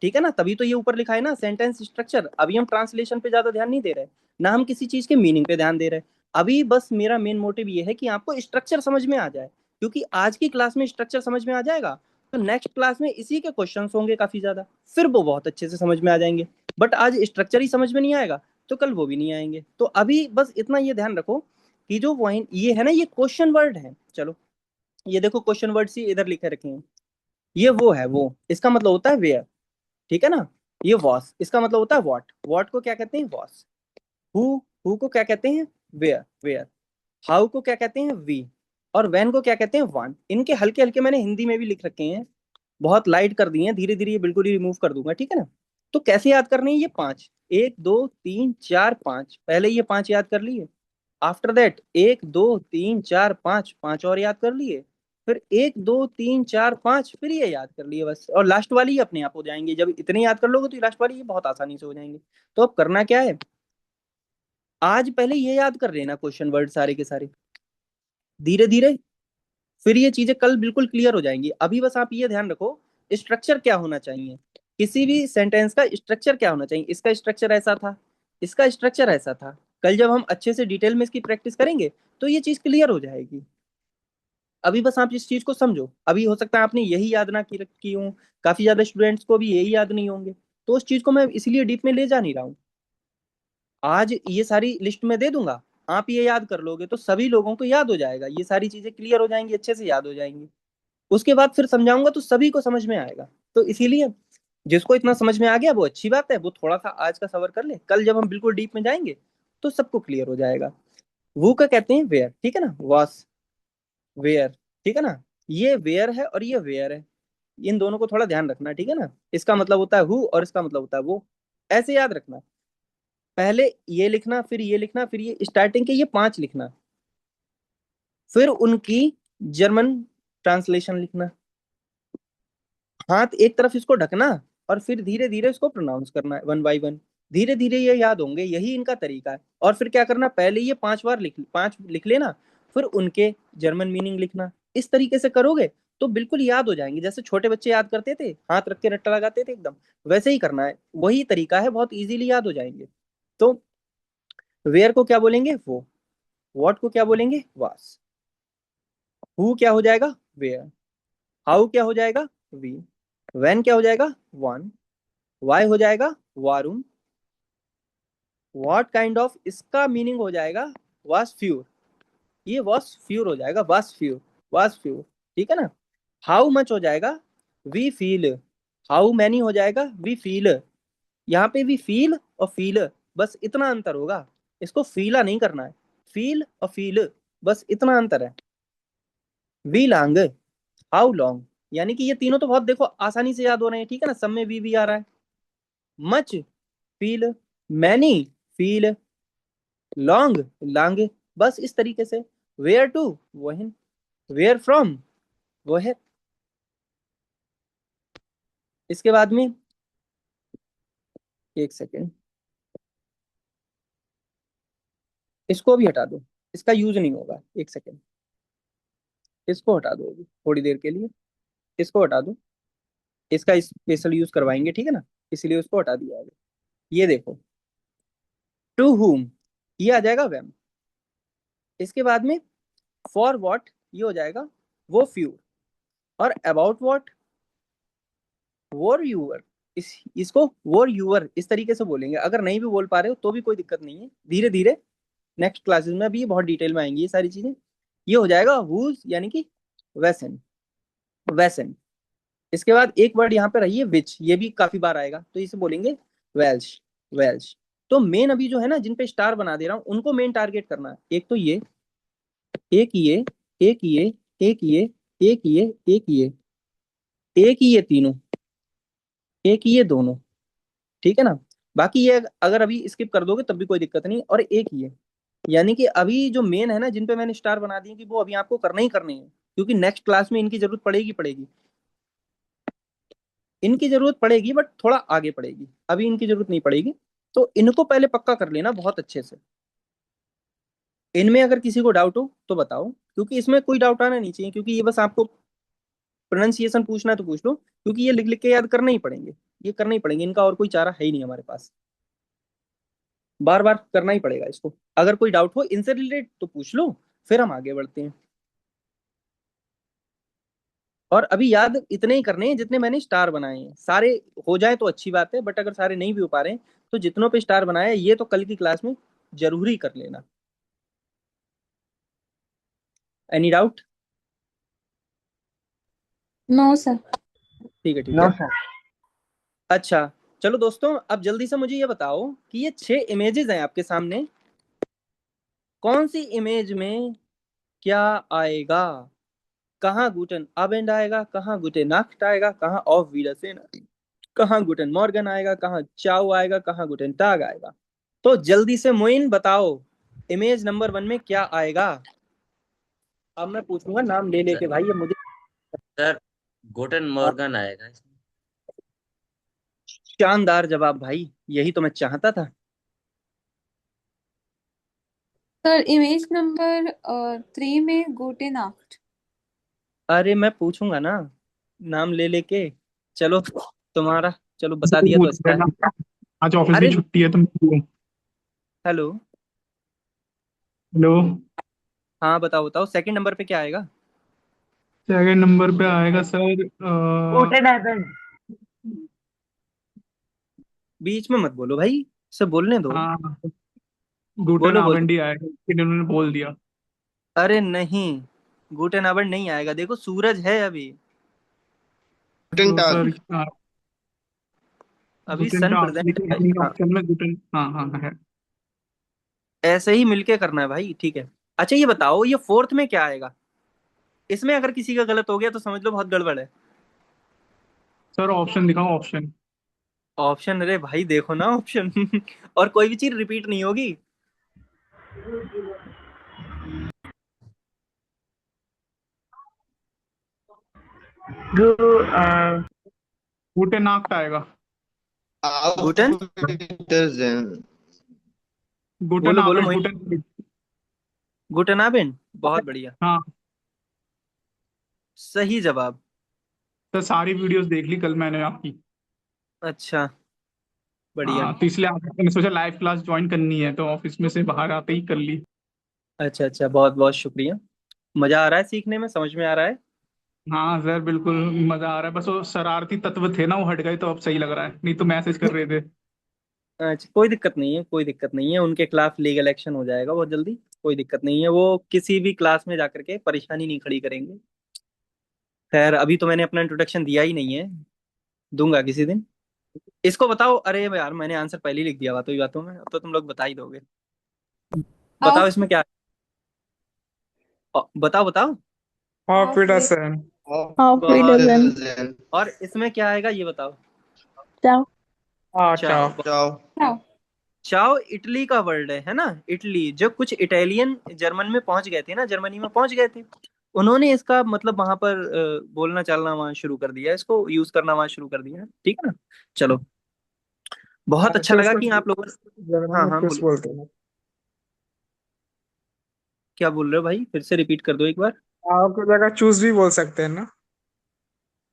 ठीक है ना। तभी तो ये ऊपर लिखा है ना सेंटेंस स्ट्रक्चर। अभी हम ट्रांसलेशन पे ज्यादा ध्यान नहीं दे रहे, ना हम किसी चीज के मीनिंग पे ध्यान दे रहे। अभी बस मेरा मेन मोटिव ये है कि आपको स्ट्रक्चर समझ में आ जाए, क्योंकि आज की क्लास में स्ट्रक्चर समझ में आ जाएगा तो नेक्स्ट क्लास में इसी के क्वेश्चंस होंगे काफी ज्यादा, फिर वो बहुत अच्छे से समझ में आ जाएंगे। बट आज स्ट्रक्चर ही समझ में नहीं आएगा तो कल वो भी नहीं आएंगे। तो अभी बस इतना ये ध्यान रखो कि जो वही ये है ना, ये क्वेश्चन वर्ड है। चलो, ये देखो क्वेश्चन वर्ड सी इधर लिखे रखे हैं। ये वो है वो, इसका मतलब होता है वेयर, ठीक है ना। ये वॉस, इसका मतलब होता है वॉट। वॉट को क्या कहते हैं? वॉस। हु को क्या कहते हैं? Where where. हाउ को क्या कहते हैं? वी। और व्हेन को क्या कहते हैं? वन। इनके हल्के हल्के मैंने हिंदी में भी लिख रखे हैं, बहुत लाइट कर दिए हैं। धीरे धीरे ये बिल्कुल ही रिमूव कर दूंगा, ठीक है ना। तो कैसे याद करने हैं ये पांच? एक दो तीन चार पांच, पहले ये पांच याद कर लिए। आफ्टर दैट एक दो तीन चार पांच, पांच और याद कर लिए। फिर एक दो तीन चार पांच, फिर ये याद कर लिए बस। और लास्ट वाली ही अपने आप हो जाएंगे। जब इतने याद कर लोगे तो लास्ट वाली ये बहुत आसानी से हो जाएंगे। तो अब करना क्या है? आज पहले ये याद कर लेना क्वेश्चन वर्ड सारे के सारे, धीरे धीरे फिर ये चीजें कल बिल्कुल क्लियर हो जाएंगी। अभी बस आप ये ध्यान रखो स्ट्रक्चर क्या होना चाहिए, किसी भी सेंटेंस का स्ट्रक्चर क्या होना चाहिए। इसका स्ट्रक्चर ऐसा था, इसका स्ट्रक्चर ऐसा था। कल जब हम अच्छे से डिटेल में इसकी प्रैक्टिस करेंगे तो ये चीज क्लियर हो जाएगी। अभी बस आप इस चीज को समझो। अभी हो सकता है आपने यही याद ना की हूँ, काफी ज्यादा स्टूडेंट्स को भी यही याद नहीं होंगे, तो उस चीज को मैं इसलिए डीप में ले जा नहीं रहा हूँ। आज ये सारी लिस्ट में दे दूंगा, आप ये याद कर लोगे तो सभी लोगों को याद हो जाएगा, ये सारी चीजें क्लियर हो जाएंगी, अच्छे से याद हो जाएंगी। उसके बाद फिर समझाऊंगा तो सभी को समझ में आएगा। तो इसीलिए जिसको इतना समझ में आ गया वो अच्छी बात है, वो थोड़ा सा आज का सवर कर ले, कल जब हम बिल्कुल डीप में जाएंगे तो सबको क्लियर हो जाएगा। वो का कहते हैं वेयर, ठीक है ना, वॉस, वेयर, ठीक है ना। ये वेयर है और ये वेयर है, इन दोनों को थोड़ा ध्यान रखना, ठीक है ना। इसका मतलब होता है हु और इसका मतलब होता है वो, ऐसे याद रखना। पहले ये लिखना, फिर ये लिखना, फिर ये स्टार्टिंग के ये 5 लिखना, फिर उनकी जर्मन ट्रांसलेशन लिखना, हाथ एक तरफ इसको ढकना, और फिर धीरे धीरे इसको प्रोनाउंस करना है वन बाई वन। धीरे धीरे ये याद होंगे, यही इनका तरीका है। और फिर क्या करना, पहले ये 5 बार 5 लिख लेना, फिर उनके जर्मन मीनिंग लिखना। इस तरीके से करोगे तो बिल्कुल याद हो जाएंगे, जैसे छोटे बच्चे याद करते थे, हाथ रख के रट्टा लगाते थे एकदम, वैसे ही करना है। वही तरीका है, बहुत इजीली याद हो जाएंगे। तो वेयर को क्या बोलेंगे, वो। व्हाट को क्या बोलेंगे, वास। हु क्या हो जाएगा, वेयर। हाउ क्या हो जाएगा, वी। व्हेन क्या हो जाएगा, वन। वाई हो जाएगा, वारूम। व्हाट काइंड ऑफ, इसका मीनिंग हो जाएगा वास फ्यूर, ये वास फ्यूर हो जाएगा, वास फ्यूर, वास फ्यूर, ठीक है ना। हाउ मच हो जाएगा, वी फील। हाउ मैनी हो जाएगा, वी फील। यहाँ पे वी फील और फील, बस इतना अंतर होगा, इसको फीला नहीं करना है, फील और फील, बस इतना अंतर है। वी लॉन्ग, हाउ लॉन्ग, यानी कि ये तीनों तो बहुत देखो आसानी से याद हो रहे हैं, ठीक है ना, सब में वी भी आ रहा है। Much, feel. Many, feel. Long, long, बस इस तरीके से। वेयर टू, वही। वेयर फ्रॉम, वो है। इसके बाद में, एक सेकेंड, इसको भी हटा दो, इसका यूज नहीं होगा, एक सेकेंड, इसको हटा दो अभी थोड़ी देर के लिए, इसको हटा दो, इसका स्पेशल यूज करवाएंगे, ठीक है ना, इसलिए उसको हटा दिया है। ये देखो, टू हुम, ये आ जाएगा वेम। इसके बाद में फॉर वॉट, ये हो जाएगा वो फ्यू। और अबाउट वॉट, वोर यूअर, इसको वोर यूअर इस तरीके से बोलेंगे। अगर नहीं भी बोल पा रहे हो तो भी कोई दिक्कत नहीं है, धीरे धीरे नेक्स्ट क्लासेस में अभी बहुत डिटेल में आएंगी ये सारी चीजें। ये हो जाएगा हुज, यानी कि वैसन, वैसन। इसके बाद एक वर्ड यहाँ पे रही है विच, ये भी काफी बार आएगा, तो इसे बोलेंगे वेल्श, वेल्श। तो मेन अभी जो है ना, जिन पे स्टार बना दे रहा हूँ उनको मेन टारगेट करना है। एक तो ये, एक ये, एक ये, एक ये, एक ये, एक ये, एक ही ये तीनों, एक ही ये दोनों, ठीक है ना। बाकी ये अगर अभी स्किप कर दोगे तब भी कोई दिक्कत नहीं। और एक ये, यानी कि अभी जो मेन है ना, जिन पे मैंने स्टार बना दिए, कि वो अभी आपको करना ही करनी है, क्योंकि नेक्स्ट क्लास में इनकी जरूरत पड़ेगी पड़ेगी, इनकी जरूरत पड़ेगी, बट थोड़ा आगे पड़ेगी, अभी इनकी जरूरत नहीं पड़ेगी। तो इनको पहले पक्का कर लेना बहुत अच्छे से। इनमें अगर किसी को डाउट हो तो बताओ, क्योंकि इसमें कोई डाउट आना नहीं चाहिए, क्योंकि ये बस आपको प्रोनाउंसिएशन पूछना है तो पूछ लो, क्योंकि ये लिख लिख के याद करना ही पड़ेंगे, ये करना ही पड़ेंगे, इनका और कोई चारा है ही नहीं हमारे पास, बार बार करना ही पड़ेगा इसको। अगर कोई डाउट हो इनसे रिलेटेड तो पूछ लो, फिर हम आगे बढ़ते हैं। और अभी याद इतने ही करने हैं जितने मैंने स्टार बनाए हैं, सारे हो जाए तो अच्छी बात है, बट अगर सारे नहीं भी हो पा रहे हैं तो जितनों पे स्टार बनाया है ये तो कल की क्लास में जरूरी कर लेना। Any doubt? No sir. ठीक है, ठीक नो है। सर। अच्छा, चलो दोस्तों, अब जल्दी से मुझे ये बताओ कि ये 6 इमेजेस हैं आपके सामने, कौन सी इमेज में क्या आएगा? कहाँ गुटन अबेंड आएगा, कहाँ गुटेन नाक्ट आएगा, कहाँ ऑफ वीडरसेन, कहाँ गुटेन मॉर्गन आएगा, कहाँ चाउ आएगा, कहाँ गुटेन टाग आएगा? तो जल्दी से मोइन बताओ, इमेज नंबर 1 में क्या आएगा? अब मैं पूछूंगा नाम ले लेके भाई, अब मुझे। सर गोटन मॉर्गन आएगा इसमें। शानदार जवाब भाई, यही तो मैं चाहता था। सर इमेज नंबर 3 में गुटेनाफ्ट। अरे मैं पूछूंगा ना, नाम ले लेके। चलो तुम्हारा, चलो बता इसको दिया तो पूछ अच्छा है। लेना, आज ऑफिस अरे भी छुट्टी है तुम। Hello, hello. हाँ बताओ बताओ, सेकंड नंबर पे क्या आएगा? सेकंड नंबर पे आएगा सर गोटन एबेंड। बीच में मत बोलो भाई, सब बोलने दो। हाँ, गुटन बोलो बोलो। आबंडी आएगा, इन्होंने बोल दिया। अरे नहीं, गुटेन आवर नहीं आएगा, देखो सूरज है अभी। तो सर अभी गुटन सन टॉक्स प्रेजेंट देखिए है अपनी हाँ, ऑप्शन में गुटन, हाँ हाँ है। ऐसे ही मिलके करना है भाई, ठीक है। अच्छा ये बताओ, ये फोर्थ में क्या आएगा? इसमें अगर किसी का गलत हो गया तो समझ लो बहुत गड़बड़ है। सर ऑप्शन दिखाओ, ऑप्शन। ऑप्शन? अरे भाई देखो ना ऑप्शन और कोई भी चीज रिपीट नहीं होगी। जो गुटन नाक आएगा। गुटन? गुटन बोलो बोलो आबेट, मोहित। गुटन। गुटन आबेन, बहुत बढ़िया, हाँ सही जवाब। सर, सारी वीडियोस देख ली कल मैंने आपकी। अच्छा, बढ़िया। हाँ, तो इसलिए मैंने सोचा लाइव क्लास ज्वाइन करनी है, तो ऑफिस में से बाहर आते ही कर ली। अच्छा अच्छा, बहुत बहुत शुक्रिया। मजा आ रहा है सीखने में, समझ में आ रहा है? हाँ सर, बिल्कुल मजा आ रहा है। बस वो शरारती तत्व थे ना, वो हट गए तो अब सही लग रहा है, नहीं तो मैसेज कर रहे थे। अच्छा, कोई दिक्कत नहीं है, कोई दिक्कत नहीं है, उनके खिलाफ लीगल एक्शन हो जाएगा बहुत जल्दी। कोई दिक्कत नहीं है, वो किसी भी क्लास में जाकर के परेशानी नहीं खड़ी करेंगे। खैर अभी तो मैंने अपना इंट्रोडक्शन दिया ही नहीं है, दूंगा किसी दिन। इसको बताओ, अरे यार मैंने आंसर पहले ही लिख दिया बातों ही बातों में, अब तो तुम लोग बता ही दोगे। बताओ ऑफ इसमें क्या बताओ बताओ। ऑफ ऑफ वी सन। ऑफ वी बहुत डजन और इसमें क्या आएगा ये बताओ। चाओ अच्छा। चाओ। चाओ चाओ इटली का वर्ड है ना? इटली, जब कुछ इटालियन जर्मन में पहुंच गए थे ना, जर्मनी में पहुंच गए थे, उन्होंने इसका मतलब वहां पर बोलना चालना वहां शुरू कर दिया, इसको यूज करना वहां शुरू कर दिया, ठीक है ना? चलो, बहुत अच्छा अच्छा, लगा इसको कि आप लोगों ने। जर्मन हाँ में हाँ चूस बोलो, बोलते हैं। क्या बोल रहे हो भाई, फिर से रिपीट कर दो एक बार। आपकी जगह चूज भी बोल सकते हैं ना।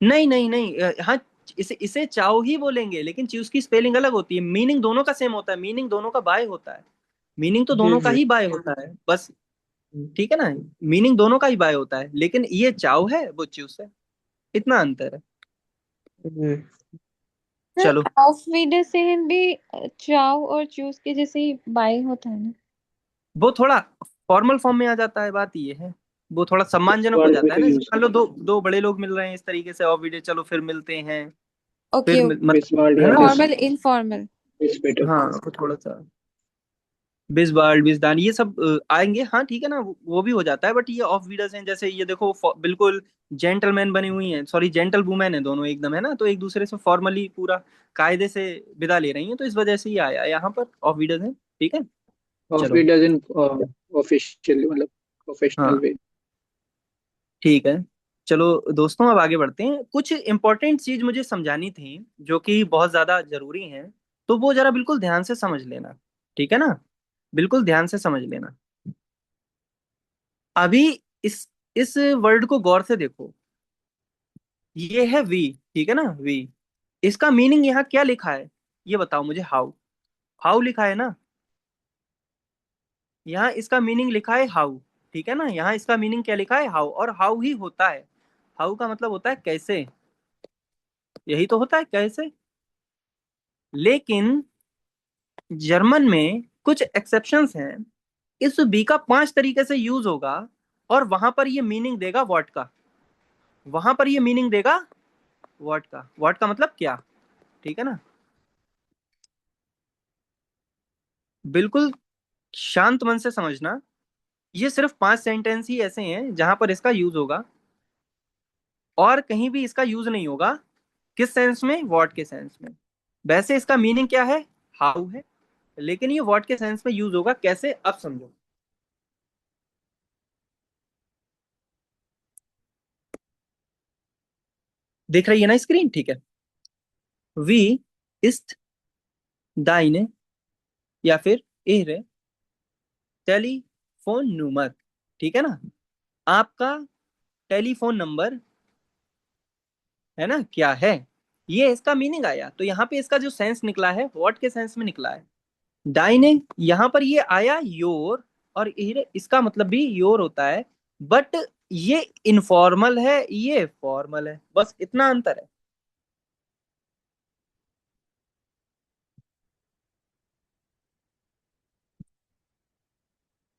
नहीं नहीं नहीं, हाँ, इसे इसे चाओ ही बोलेंगे, लेकिन चूज की स्पेलिंग अलग होती है, मीनिंग दोनों का सेम होता है, मीनिंग दोनों का बाय होता है, मीनिंग तो जी दोनों का जी। ही बाय होता है बस, ठीक है ना? मीनिंग दोनों का ही बाय होता है, लेकिन ये चाव है वो चूस है, इतना अंतर है। जी। चलो, ऑफ वीडर से भी चाओ और चूज के जैसे ही बाय होता है ना। वो थोड़ा फॉर्मल फॉर्म में आ जाता है, बात ये है, वो थोड़ा सम्मानजनक हो जाता है ना, जैसे मान लो दो दो बड़े लोग मिल रहे हैं इस तरीके से, और वीडियो चलो फिर मिलते हैं, ओके, मतलब है ना? Formal informal. हाँ वो थोड़ा सा बिस्बाल्ड बिस्दान ये सब आएंगे, हाँ ठीक है ना, वो भी हो जाता है, बट ये ऑफ वीडर्स हैं, जैसे ये देखो बिल्कुल जेंटलमैन बनी हुई हैं, सॉरी जेंटल वुमेन है दोनों एकदम, है ना? तो एक दूसरे से फॉर्मली पूरा कायदे से विदा ले रही हैं, तो इस वजह से ही आया यहाँ पर ऑफ वीडर्स हैं, ठीक है। ऑफ चलो, इट डजन ऑफिशियली, मतलब प्रोफेशनल हाँ वे। ठीक है। चलो दोस्तों, अब आगे बढ़ते हैं, कुछ इंपॉर्टेंट चीज मुझे समझानी थी जो कि बहुत ज्यादा जरूरी है, तो वो जरा बिल्कुल ध्यान से समझ लेना, ठीक है ना? बिल्कुल ध्यान से समझ लेना। अभी इस वर्ड को गौर से देखो, ये है वी, ठीक है ना? वी, इसका मीनिंग यहाँ क्या लिखा है ये बताओ मुझे, हाउ, हाउ लिखा है ना? यहाँ इसका मीनिंग लिखा है हाउ, ठीक है ना? यहाँ इसका मीनिंग क्या लिखा है? हाउ, और हाउ ही होता है, हाउ का मतलब होता है कैसे, यही तो होता है कैसे। लेकिन जर्मन में कुछ एक्सेप्शंस हैं, इस बी का 5 तरीके से यूज होगा, और वहां पर ये मीनिंग देगा व्हाट का, वहां पर ये मीनिंग देगा व्हाट का, व्हाट का मतलब क्या, ठीक है ना? बिल्कुल शांत मन से समझना, ये सिर्फ 5 सेंटेंस ही ऐसे हैं जहां पर इसका यूज होगा, और कहीं भी इसका यूज नहीं होगा। किस सेंस में? व्हाट के सेंस में। वैसे इसका मीनिंग क्या है? हाउ है, लेकिन ये व्हाट के सेंस में यूज होगा, कैसे अब समझो। दिख रही है ना स्क्रीन? ठीक है। वी ist deine, या फिर ihre टेलीफोन नंबर, ठीक है ना? आपका टेलीफोन नंबर, है ना, क्या है? ये इसका मीनिंग आया, तो यहाँ पे इसका जो सेंस निकला है व्हाट के सेंस में निकला है। डाइने, यहाँ पर ये आया योर, और इसका मतलब भी योर होता है, बट ये इनफॉर्मल है, ये फॉर्मल है, बस इतना अंतर है।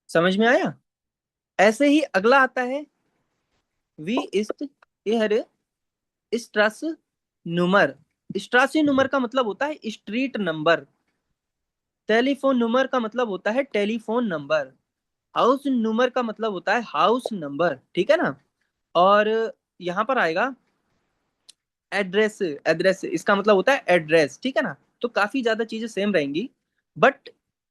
समझ में आया? ऐसे ही अगला आता है, वी इस्ट इहर स्ट्रस नुमर, स्ट्रासी नंबर का मतलब होता है स्ट्रीट नंबर, टेलीफोन नंबर का मतलब होता है टेलीफोन नंबर, हाउस नंबर का मतलब होता है हाउस नंबर, ठीक है ना। और यहाँ पर आएगा एड्रेस, एड्रेस इसका मतलब होता है एड्रेस, ठीक है ना। तो काफी ज्यादा चीजें सेम रहेंगी, बट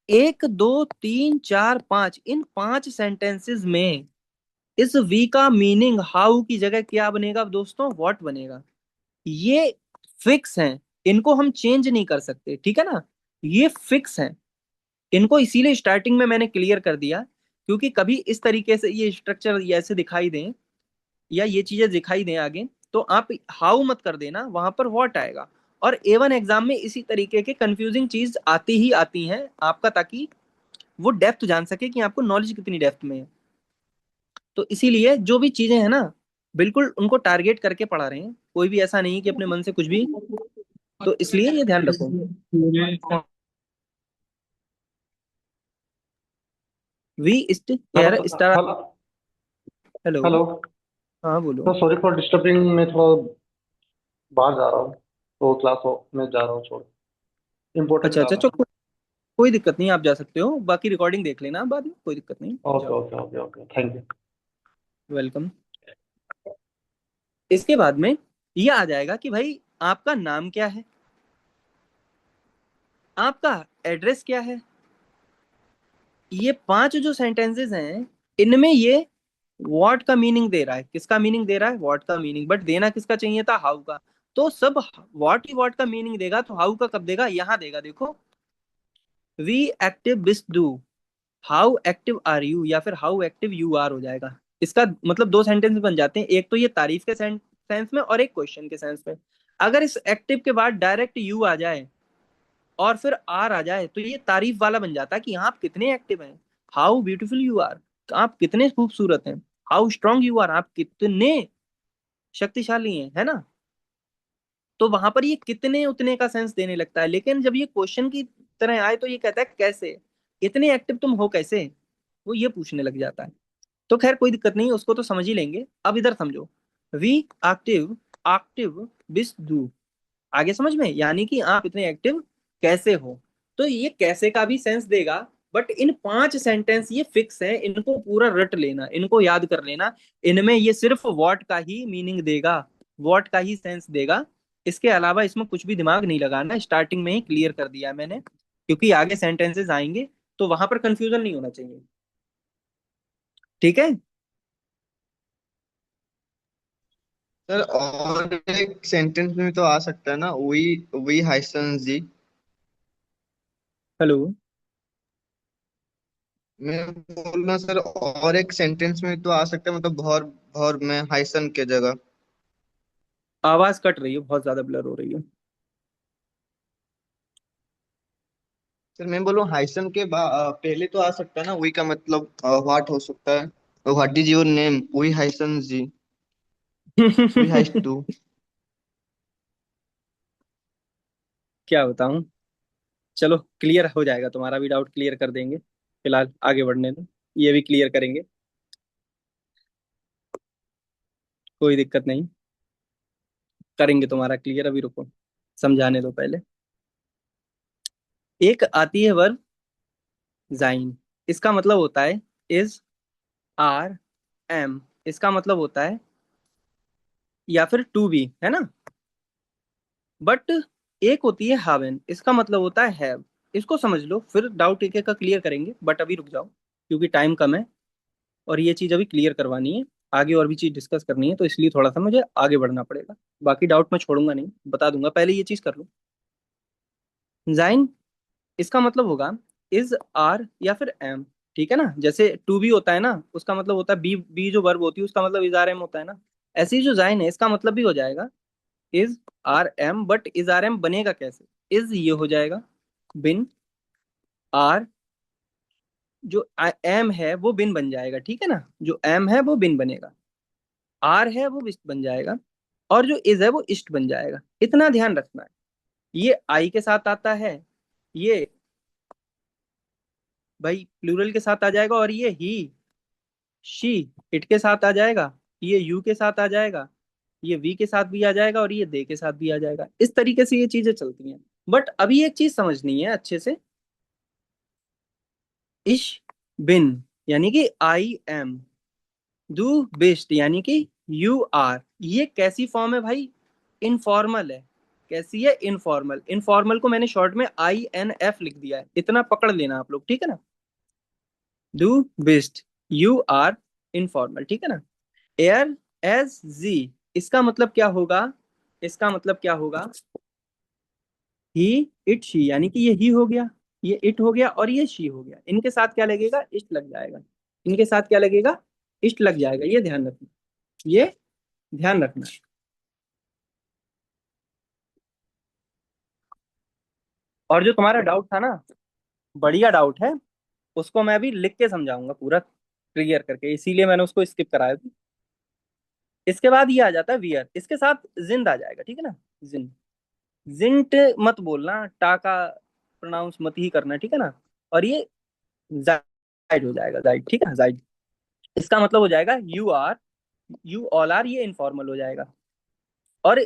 एक दो तीन चार पांच, इन पांच सेंटेंसेस में इस वी का मीनिंग हाउ की जगह क्या बनेगा दोस्तों, व्हाट बनेगा। ये फिक्स हैं, इनको हम चेंज नहीं कर सकते, ठीक है ना। ये फिक्स हैं, इनको इसीलिए स्टार्टिंग में मैंने क्लियर कर दिया, क्योंकि कभी इस तरीके से ये स्ट्रक्चर ऐसे दिखाई दें या ये चीजें दिखाई दें आगे, तो आप हाउ मत कर देना, वहां पर व्हाट आएगा। और A1 एग्जाम में इसी तरीके के कंफ्यूजिंग चीज आती ही आती हैं आपका, ताकि वो डेप्थ जान सके कि आपको नॉलेज कितनी डेप्थ में है। तो इसीलिए जो भी चीजें हैं ना, बिल्कुल उनको टारगेट करके पढ़ा रहे हैं, कोई भी ऐसा नहीं कि अपने मन से कुछ भी। तो इसलिए ये ध्यान रखो। वी हेलो एयर स्टार। Hello hello. हेलो। हाँ बोलो। तो सॉरी फॉर डिस्टर्बिंग, मैं थोड़ा बाहर जा रहा हूँ, तो क्लास हो मैं जा रहा हूँ, छोड़ इम्पोर्टेंट अच्छा अच्छा, काम है। चलो कोई दिक्कत नहीं, आप जा सकते हो, बाकी रिकॉर्डिंग देख लेना बाद में, कोई दिक्कत नहीं, ओके जाओ। Okay okay okay, thank you. Welcome. इसके बाद में ये आ जाएगा कि भाई आपका नाम क्या है, आपका एड्रेस क्या है। ये पांच जो सेंटेंसेस हैं, इनमें ये व्हाट का मीनिंग दे रहा है, किसका मीनिंग दे रहा है, व्हाट का मीनिंग, बट देना किसका चाहिए था, हाउ का। तो सब व्हाट ही व्हाट का मीनिंग देगा, तो हाउ का कब देगा, यहां देगा, देखो। वी एक्टिव बिस डू, हाउ एक्टिव आर यू, या फिर हाउ एक्टिव यू आर हो जाएगा। इसका मतलब दो सेंटेंस बन जाते हैं, एक तो ये तारीफ के सेंस में और एक क्वेश्चन के सेंस में। अगर इस एक्टिव के बाद डायरेक्ट यू आ जाए और फिर आर आ जाए, तो ये तारीफ वाला बन जाता है कि आप कितने एक्टिव हैं, हाउ ब्यूटीफुल यू आर, आप कितने खूबसूरत हैं, हाउ स्ट्रांग यू आर, आप कितने शक्तिशाली हैं, है ना। तो वहां पर ये कितने उतने का सेंस देने लगता है, लेकिन जब ये क्वेश्चन की तरह आए तो ये कहता है कैसे, इतने एक्टिव तुम हो कैसे, वो ये पूछने लग जाता है। तो खैर कोई दिक्कत नहीं, उसको तो समझ ही लेंगे। अब इधर समझो, वी एक्टिव, एक्टिव बिस डू, आगे समझ में, यानी कि आप इतने एक्टिव कैसे हो। तो ये कैसे का भी सेंस देगा, बट इन पांच सेंटेंस ये फिक्स है, इनको पूरा रट लेना, इनको याद कर लेना। इनमें ये सिर्फ व्हाट का ही मीनिंग देगा, व्हाट का ही सेंस देगा। इसके अलावा इसमें कुछ भी दिमाग नहीं लगाना, स्टार्टिंग में ही क्लियर कर दिया मैंने, क्योंकि आगे सेंटेंसेस आएंगे तो वहां पर कंफ्यूजन नहीं होना चाहिए, ठीक है। सर और एक सेंटेंस में तो आ सकता है ना, वी हाइसन जी। हेलो। मैं बोल रहा सर, और एक सेंटेंस में तो आ सकता है, मतलब भौर भौर में हाइसन के जगह। आवाज कट रही है, बहुत ज्यादा ब्लर हो रही है। सर मैं बोल रहा हूँ हाइसन के पहले तो आ सकता है ना, वी का मतलब व्हाट हो सकता है, व्हाट इज योर नेम, वी हाइसन जी, वी हाइस टू। क्या बताऊं, चलो क्लियर हो जाएगा, तुम्हारा भी डाउट क्लियर कर देंगे, फिलहाल आगे बढ़ने दो, ये भी क्लियर करेंगे, कोई दिक्कत नहीं, करेंगे तुम्हारा क्लियर, अभी रुको, समझाने दो पहले। एक आती है वर्ब जाइन, इसका मतलब होता है इज, आर, एम, इसका मतलब होता है या फिर टू बी, है ना। बट एक होती है हावेन, इसका मतलब होता है हैव। इसको समझ लो, फिर डाउट एक एक का क्लियर करेंगे, बट अभी रुक जाओ क्योंकि टाइम कम है और ये चीज अभी क्लियर करवानी है, आगे और भी चीज डिस्कस करनी है, तो इसलिए थोड़ा सा मुझे आगे बढ़ना पड़ेगा। बाकी डाउट मैं छोड़ूंगा नहीं, बता दूंगा, पहले ये चीज कर लो। जाइन, इसका मतलब होगा इज, आर या फिर एम, ठीक है ना। जैसे टू बी होता है ना, उसका मतलब होता है बी, बी जो वर्ब होती है उसका मतलब इज, आर, एम होता है ना। ऐसे ही जो जाइन है, इसका मतलब भी हो जाएगा is, are, am, but is, are, am बनेगा कैसे, इज ये हो जाएगा बिन, आर जो एम है वो बिन बन जाएगा, ठीक है ना, जो एम है वो बिन बनेगा, आर है वो इस्ट बन जाएगा, और जो इज है वो इस्ट बन जाएगा। इतना ध्यान रखना है, ये आई के साथ आता है, ये भाई प्लूरल के साथ आ जाएगा, और ये ही, शी, इट के साथ आ जाएगा, ये यू के साथ आ जाएगा, ये वी के साथ भी आ जाएगा और ये दे के साथ भी आ जाएगा। इस तरीके से ये चीजें चलती हैं। बट अभी एक चीज समझनी है अच्छे से, इश बिन यानी कि आई एम, डू बेस्ट यानी कि यू आर, ये कैसी फॉर्म है भाई? इनफॉर्मल है। कैसी है? इनफॉर्मल। इनफॉर्मल को मैंने शॉर्ट में INF लिख दिया है, इतना पकड़ लेना आप लोग, ठीक है ना? डू बेस्ट, यू आर इनफॉर्मल, ठीक है ना? एयर एज जी, इसका मतलब क्या होगा? इसका मतलब क्या होगा? ही इट शी, यानी कि ये ही हो गया, ये इट हो गया और ये शी हो गया। इनके साथ क्या लगेगा? इस्ट लग जाएगा। इनके साथ क्या लगेगा? इस्ट लग जाएगा। ये ध्यान रखना, ये ध्यान रखना। और जो तुम्हारा डाउट था ना, बढ़िया डाउट है, उसको मैं अभी लिख के समझाऊंगा पूरा क्लियर करके, इसीलिए मैंने उसको स्किप कराया था। इसके बाद ये आ जाता है वियर, इसके साथ जिंद आ जाएगा, ठीक है ना? जिंद, जिंट मत बोलना, टा का प्रोनाउंस मत ही करना, ठीक है ना? और ये जाइड हो जाएगा, जाइड, ठीक है, जाइड। इसका मतलब हो जाएगा you are, you all are, ये इनफॉर्मल हो जाएगा। और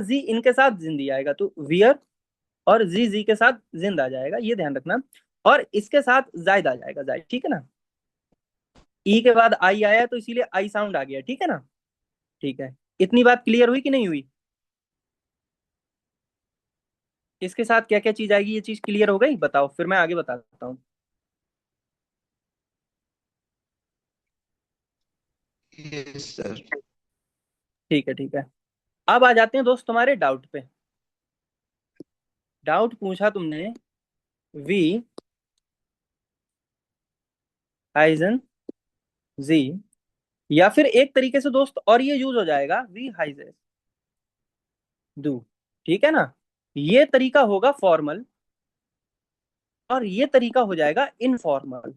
जी इनके साथ जिंदी आएगा, तो वियर और जी के साथ जिंद आ जाएगा, ये ध्यान रखना। और इसके साथ जायद आ जाएगा, जायद, ठीक है ना? ई के बाद आई आया तो इसीलिए आई साउंड आ गया, ठीक है ना? ठीक है, इतनी बात क्लियर हुई कि नहीं हुई? इसके साथ क्या क्या चीज आएगी, ये चीज क्लियर हो गई? बताओ, फिर मैं आगे बताता हूँ। Yes sir. ठीक है, ठीक है। अब आ जाते हैं दोस्त तुम्हारे डाउट पे। डाउट पूछा तुमने, वी हाइजन जी, या फिर एक तरीके से दोस्त और ये यूज हो जाएगा, वी हाइजन डू, ठीक है ना? ये तरीका होगा फॉर्मल और ये तरीका हो जाएगा इनफॉर्मल।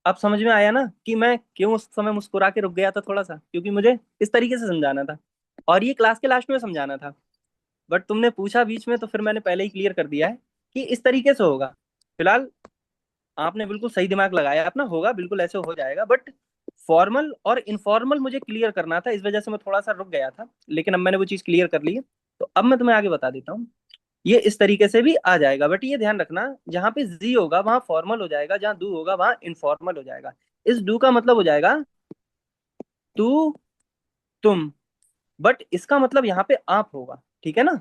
अब समझ में आया ना कि मैं क्यों उस समय मुस्कुरा के रुक गया था थोड़ा सा? क्योंकि मुझे इस तरीके से समझाना था और ये क्लास के लास्ट में समझाना था। बट तुमने पूछा बीच में, तो फिर मैंने पहले ही क्लियर कर दिया है कि इस तरीके से होगा। फिलहाल आपने बिल्कुल सही दिमाग लगाया अपना, होगा बिल्कुल ऐसे हो जाएगा। बट फॉर्मल और इनफॉर्मल मुझे क्लियर करना था, इस वजह से मैं थोड़ा सा रुक गया था, लेकिन अब मैंने वो चीज क्लियर कर ली है। तो अब मैं तुम्हें आगे बता देता हूँ। ये इस तरीके से भी आ जाएगा, बट ये ध्यान रखना, जहां पे जी होगा वहां फॉर्मल हो जाएगा, जहां डू होगा वहां इनफॉर्मल हो जाएगा। इस डू का मतलब हो जाएगा तू, तुम, बट इसका मतलब यहाँ पे आप होगा, ठीक है ना?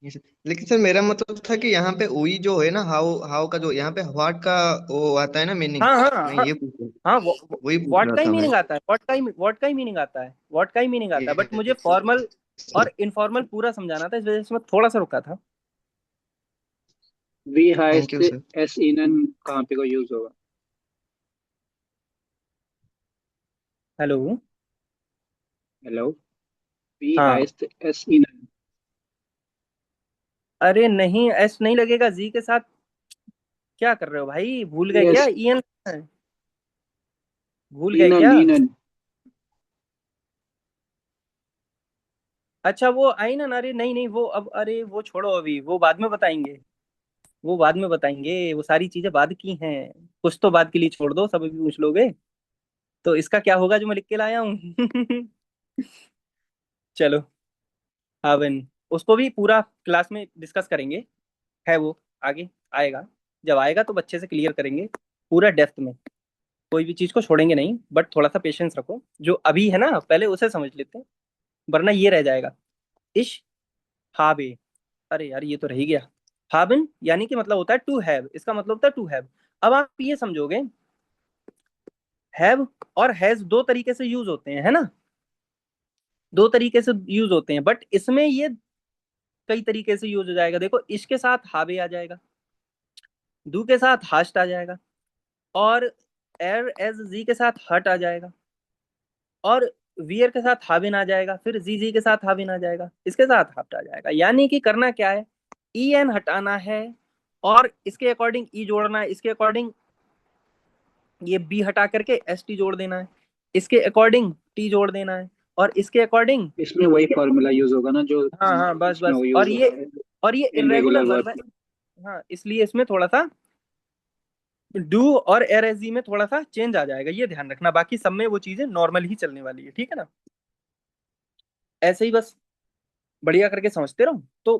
Yes, sir। लेकिन सर मेरा मतलब था कि यहाँ पे ओई जो है ना, हाउ हाउ का जो यहाँ पे व्हाट का वो आता है ना मीनिंग, हाँ हाँ मैं हाँ ये पूछ रहा हाँ, वही पूछ व्हाट रहा का ही था मैं। मीनिंग आता है, व्हाट का ही मीनिंग आता है, व्हाट का ही मीनिंग आता है। बट मुझे Yes, फॉर्मल sir। और इनफॉर्मल पूरा समझाना था, इस वजह से मैं थोड़ा सा रुका था। वी थैंक हाईएस्ट यू सर। एस इनन कहाँ पे को यूज होगा? हेलो। हेलो। वी हाँ, हाईएस्ट एस इनन। अरे नहीं, एस नहीं लगेगा जी के साथ। क्या कर रहे हो भाई, भूल गए क्या? यस। ईएन, भूल गए इनन क्या? इनन। अच्छा, वो आई ना, अरे नहीं नहीं, वो अब, अरे वो छोड़ो, अभी वो बाद में बताएंगे। वो बाद में बताएंगे, वो सारी चीजें बाद की हैं। कुछ तो बाद के लिए छोड़ दो, सब अभी पूछ लोगे। तो इसका क्या होगा जो मैं लिख के लाया हूँ? चलो, हावन, उसको भी पूरा क्लास में डिस्कस करेंगे। है वो, आगे आएगा। जब आएगा तो अच्छे से क्लियर करेंगे, पूरा डेप्थ में। कोई भी चीज को छोड़ेंगे नहीं, बट थोड़ा सा पेशेंस रखो। जो अभी है ना, पहले उसे समझ लेते हैं, वरना ये रह जाएगा। इश हाबे, अरे यार ये तो रह ही गया। हाबिन यानी कि मतलब होता है टू हैव, इसका मतलब होता है टू हैव। अब आप ये समझोगे, हैव और हैज दो तरीके से यूज होते हैं, है ना? दो तरीके से यूज होते हैं, बट इसमें ये कई तरीके से यूज हो जाएगा। देखो, इसके साथ हावे आ जाएगा, डू के साथ हास्ट आ जाएगा, और एर एज जी के साथ हट आ जाएगा, और वियर के साथ हाविन आ जाएगा, फिर जी के साथ हाविन आ जाएगा, इसके साथ हट आ जाएगा। यानी कि करना क्या है, ई एन हटाना है, और इसके अकॉर्डिंग ई जोड़ना है, इसके अकॉर्डिंग ये बी हटा करके एस टी जोड़ देना है, इसके अकॉर्डिंग टी जोड़ देना है, और इसके अकॉर्डिंग, इसमें वही फॉर्मूला यूज होगा ना जो हाँ हाँ, बस इसमें बस, वो यूज होता है और ये इन इरेगुलर रेगुलर वर्ब है। वर्ब। हाँ, इसलिए इसमें थोड़ा सा डू और एरएसजी में थोड़ा सा चेंज आ जाएगा, ये ध्यान रखना। बाकी सब में वो चीजें नॉर्मल ही चलने वाली है, ठीक है ना? ऐसे ही बस बढ़िया करके समझते रहो तो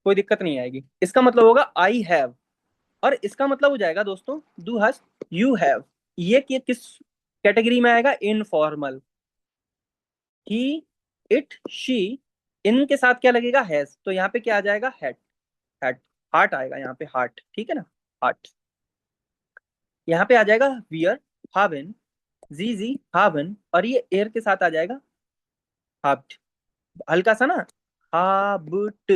कोई दिक्कत नहीं आएगी। इसका मतलब होगा आई हैव, और इसका मतलब हो जाएगा दोस्तों डू हैज, यू हैव। ये किस कैटेगरी में आएगा? इनफॉर्मल। ही, इट, शी, इनके साथ क्या लगेगा? हैज। तो यहाँ पे क्या आ जाएगा? हैट। हैट, हार्ट आएगा यहाँ पे, हार्ट, ठीक है ना, हार्ट। यहाँ पे आ जाएगा वियर, हावन, जी हावन, और ये एयर के साथ आ जाएगा हाब्ट, हल्का सा ना, हाब्ट,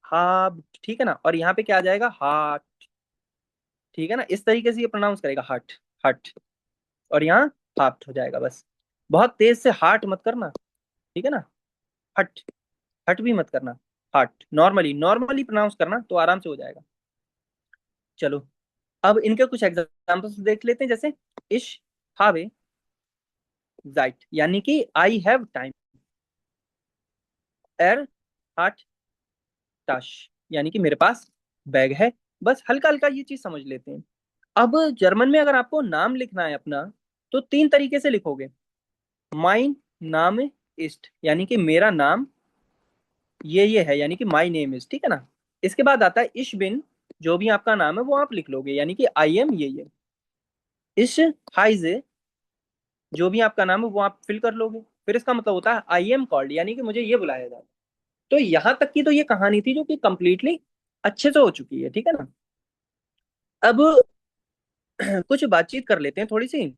हाब्ट, ठीक है ना। और यहाँ पे क्या आ जाएगा? हार्ट, ठीक है ना। इस तरीके से ये प्रोनाउंस करेगा, हार्ट, हट, और यहाँ हार्ट हो जाएगा बस। बहुत तेज से हार्ट मत करना, ठीक है ना, हट, हट भी मत करना, हार्ट। नॉर्मली नॉर्मली प्रोनाउंस करना तो आराम से हो जाएगा। चलो अब इनके कुछ एग्जांपल्स देख लेते हैं, जैसे इश हावे जाइट, यानी कि आई हैव टाइम। एर हाट टश, यानी कि मेरे पास बैग है। बस हल्का हल्का ये चीज समझ लेते हैं। अब जर्मन में अगर आपको नाम लिखना है अपना, तो तीन तरीके से लिखोगे। माइन नाम इस्ट, यानी कि मेरा नाम ये है, यानी कि माई नेम इज, ठीक है ना। इसके बाद आता है इश बिन, जो भी आपका नाम है वो आप लिख लोगे, यानी कि आई एम ये। इश हाइजे, जो भी आपका नाम है वो आप फिल कर लोगे। फिर इसका मतलब होता है आई एम कॉल्ड, यानी कि मुझे ये बुलाया जाता है। तो यहां तक की तो ये कहानी थी जो कि कंप्लीटली अच्छे से हो चुकी है, ठीक है ना। अब कुछ बातचीत कर लेते हैं थोड़ी सी।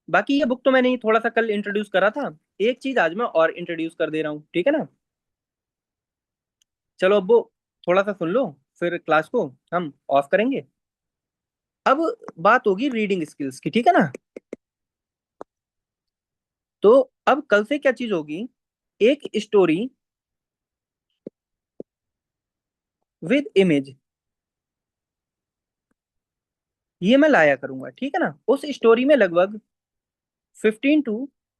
बाकी ये बुक तो मैंने थोड़ा सा कल इंट्रोड्यूस करा था, एक चीज आज मैं और इंट्रोड्यूस कर दे रहा हूँ, ठीक है ना। चलो अब वो थोड़ा सा सुन लो, फिर क्लास को हम ऑफ करेंगे। अब बात होगी रीडिंग स्किल्स की, ठीक है ना। तो अब कल से क्या चीज होगी? एक स्टोरी विद इमेज, ये मैं लाया करूंगा, ठीक है ना। उस स्टोरी में लगभग 15 to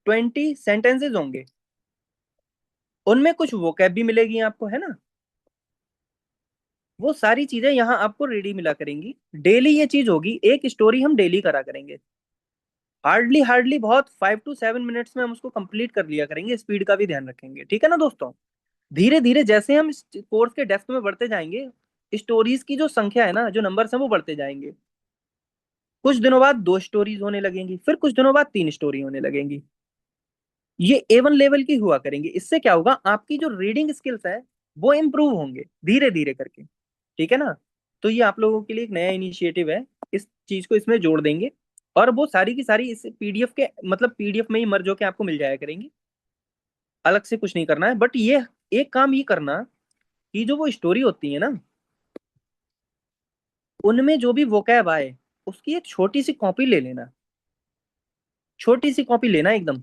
20 सेंटेंसेस होंगे। उनमें कुछ वोकैब भी मिलेगी आपको, है ना। वो सारी चीजें यहाँ आपको रेडी मिला करेंगी। डेली ये चीज होगी, एक स्टोरी हम डेली करा करेंगे। हार्डली हार्डली बहुत 5 to 7 मिनट्स में हम उसको कंप्लीट कर लिया करेंगे। स्पीड का भी ध्यान रखेंगे, ठीक है ना दोस्तों। धीरे धीरे जैसे हम इस कोर्स के डेप्थ में बढ़ते जाएंगे, स्टोरीज की जो संख्या है ना, जो नंबर्स हैं वो बढ़ते जाएंगे। कुछ दिनों बाद 2 स्टोरीज होने लगेंगी, फिर कुछ दिनों बाद 3 स्टोरी होने लगेंगी। ये A1 लेवल की हुआ करेंगे। इससे क्या होगा? आपकी जो रीडिंग स्किल्स है वो इम्प्रूव होंगे धीरे धीरे करके, ठीक है ना। तो ये आप लोगों के लिए एक नया इनिशिएटिव है, इस चीज को इसमें जोड़ देंगे। और वो सारी की सारी इस पीडीएफ के, मतलब पीडीएफ में ही मर्ज होके आपको मिल जाया करेंगी। अलग से कुछ नहीं करना है, बट ये एक काम ये करना कि जो वो स्टोरी होती है ना, उनमें जो भी वोकैब आए उसकी एक छोटी सी कॉपी ले लेना। छोटी सी कॉपी लेना एकदम,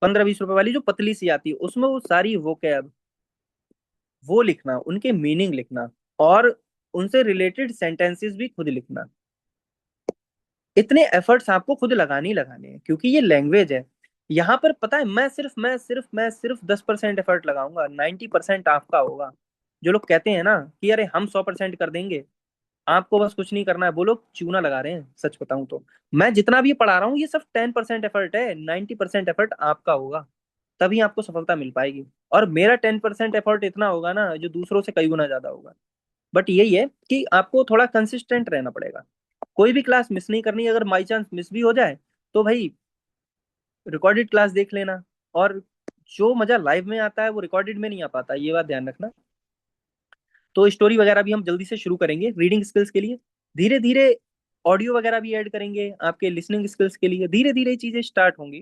15-20 रुपए वाली जो पतली सी आती है, उसमें वो सारी वोकैब वो लिखना, उनके मीनिंग लिखना, और उनसे रिलेटेड सेंटेंसेस भी खुद लिखना। इतने एफर्ट्स आपको खुद लगाने ही लगाने हैं, क्योंकि ये लैंग्वेज है। यहाँ पर पता है, मैं सिर्फ 10% एफर्ट लगाऊंगा, 90% आपका होगा। जो लोग कहते हैं ना कि अरे हम 100% कर देंगे, आपको बस कुछ नहीं करना है, वो लोग चूना लगा रहे हैं। सच बताऊं तो मैं जितना भी पढ़ा रहा हूँ ये सब 10% एफर्ट है, 90% एफर्ट आपका होगा। तभी आपको सफलता मिल पाएगी। और मेरा 10% एफर्ट इतना होगा ना, जो दूसरों से कई गुना ज्यादा होगा। बट यही है कि आपको थोड़ा कंसिस्टेंट रहना पड़ेगा। कोई भी क्लास मिस नहीं करनी। अगर बाई चांस मिस भी हो जाए तो भाई रिकॉर्डेड क्लास देख लेना। और जो मजा लाइव में आता है वो रिकॉर्डेड में नहीं आ पाता, ये बात ध्यान रखना। तो स्टोरी वगैरह भी हम जल्दी से शुरू करेंगे रीडिंग स्किल्स के लिए। धीरे धीरे ऑडियो वगैरह भी ऐड करेंगे आपके लिसनिंग स्किल्स के लिए। धीरे धीरे चीजें स्टार्ट होंगी।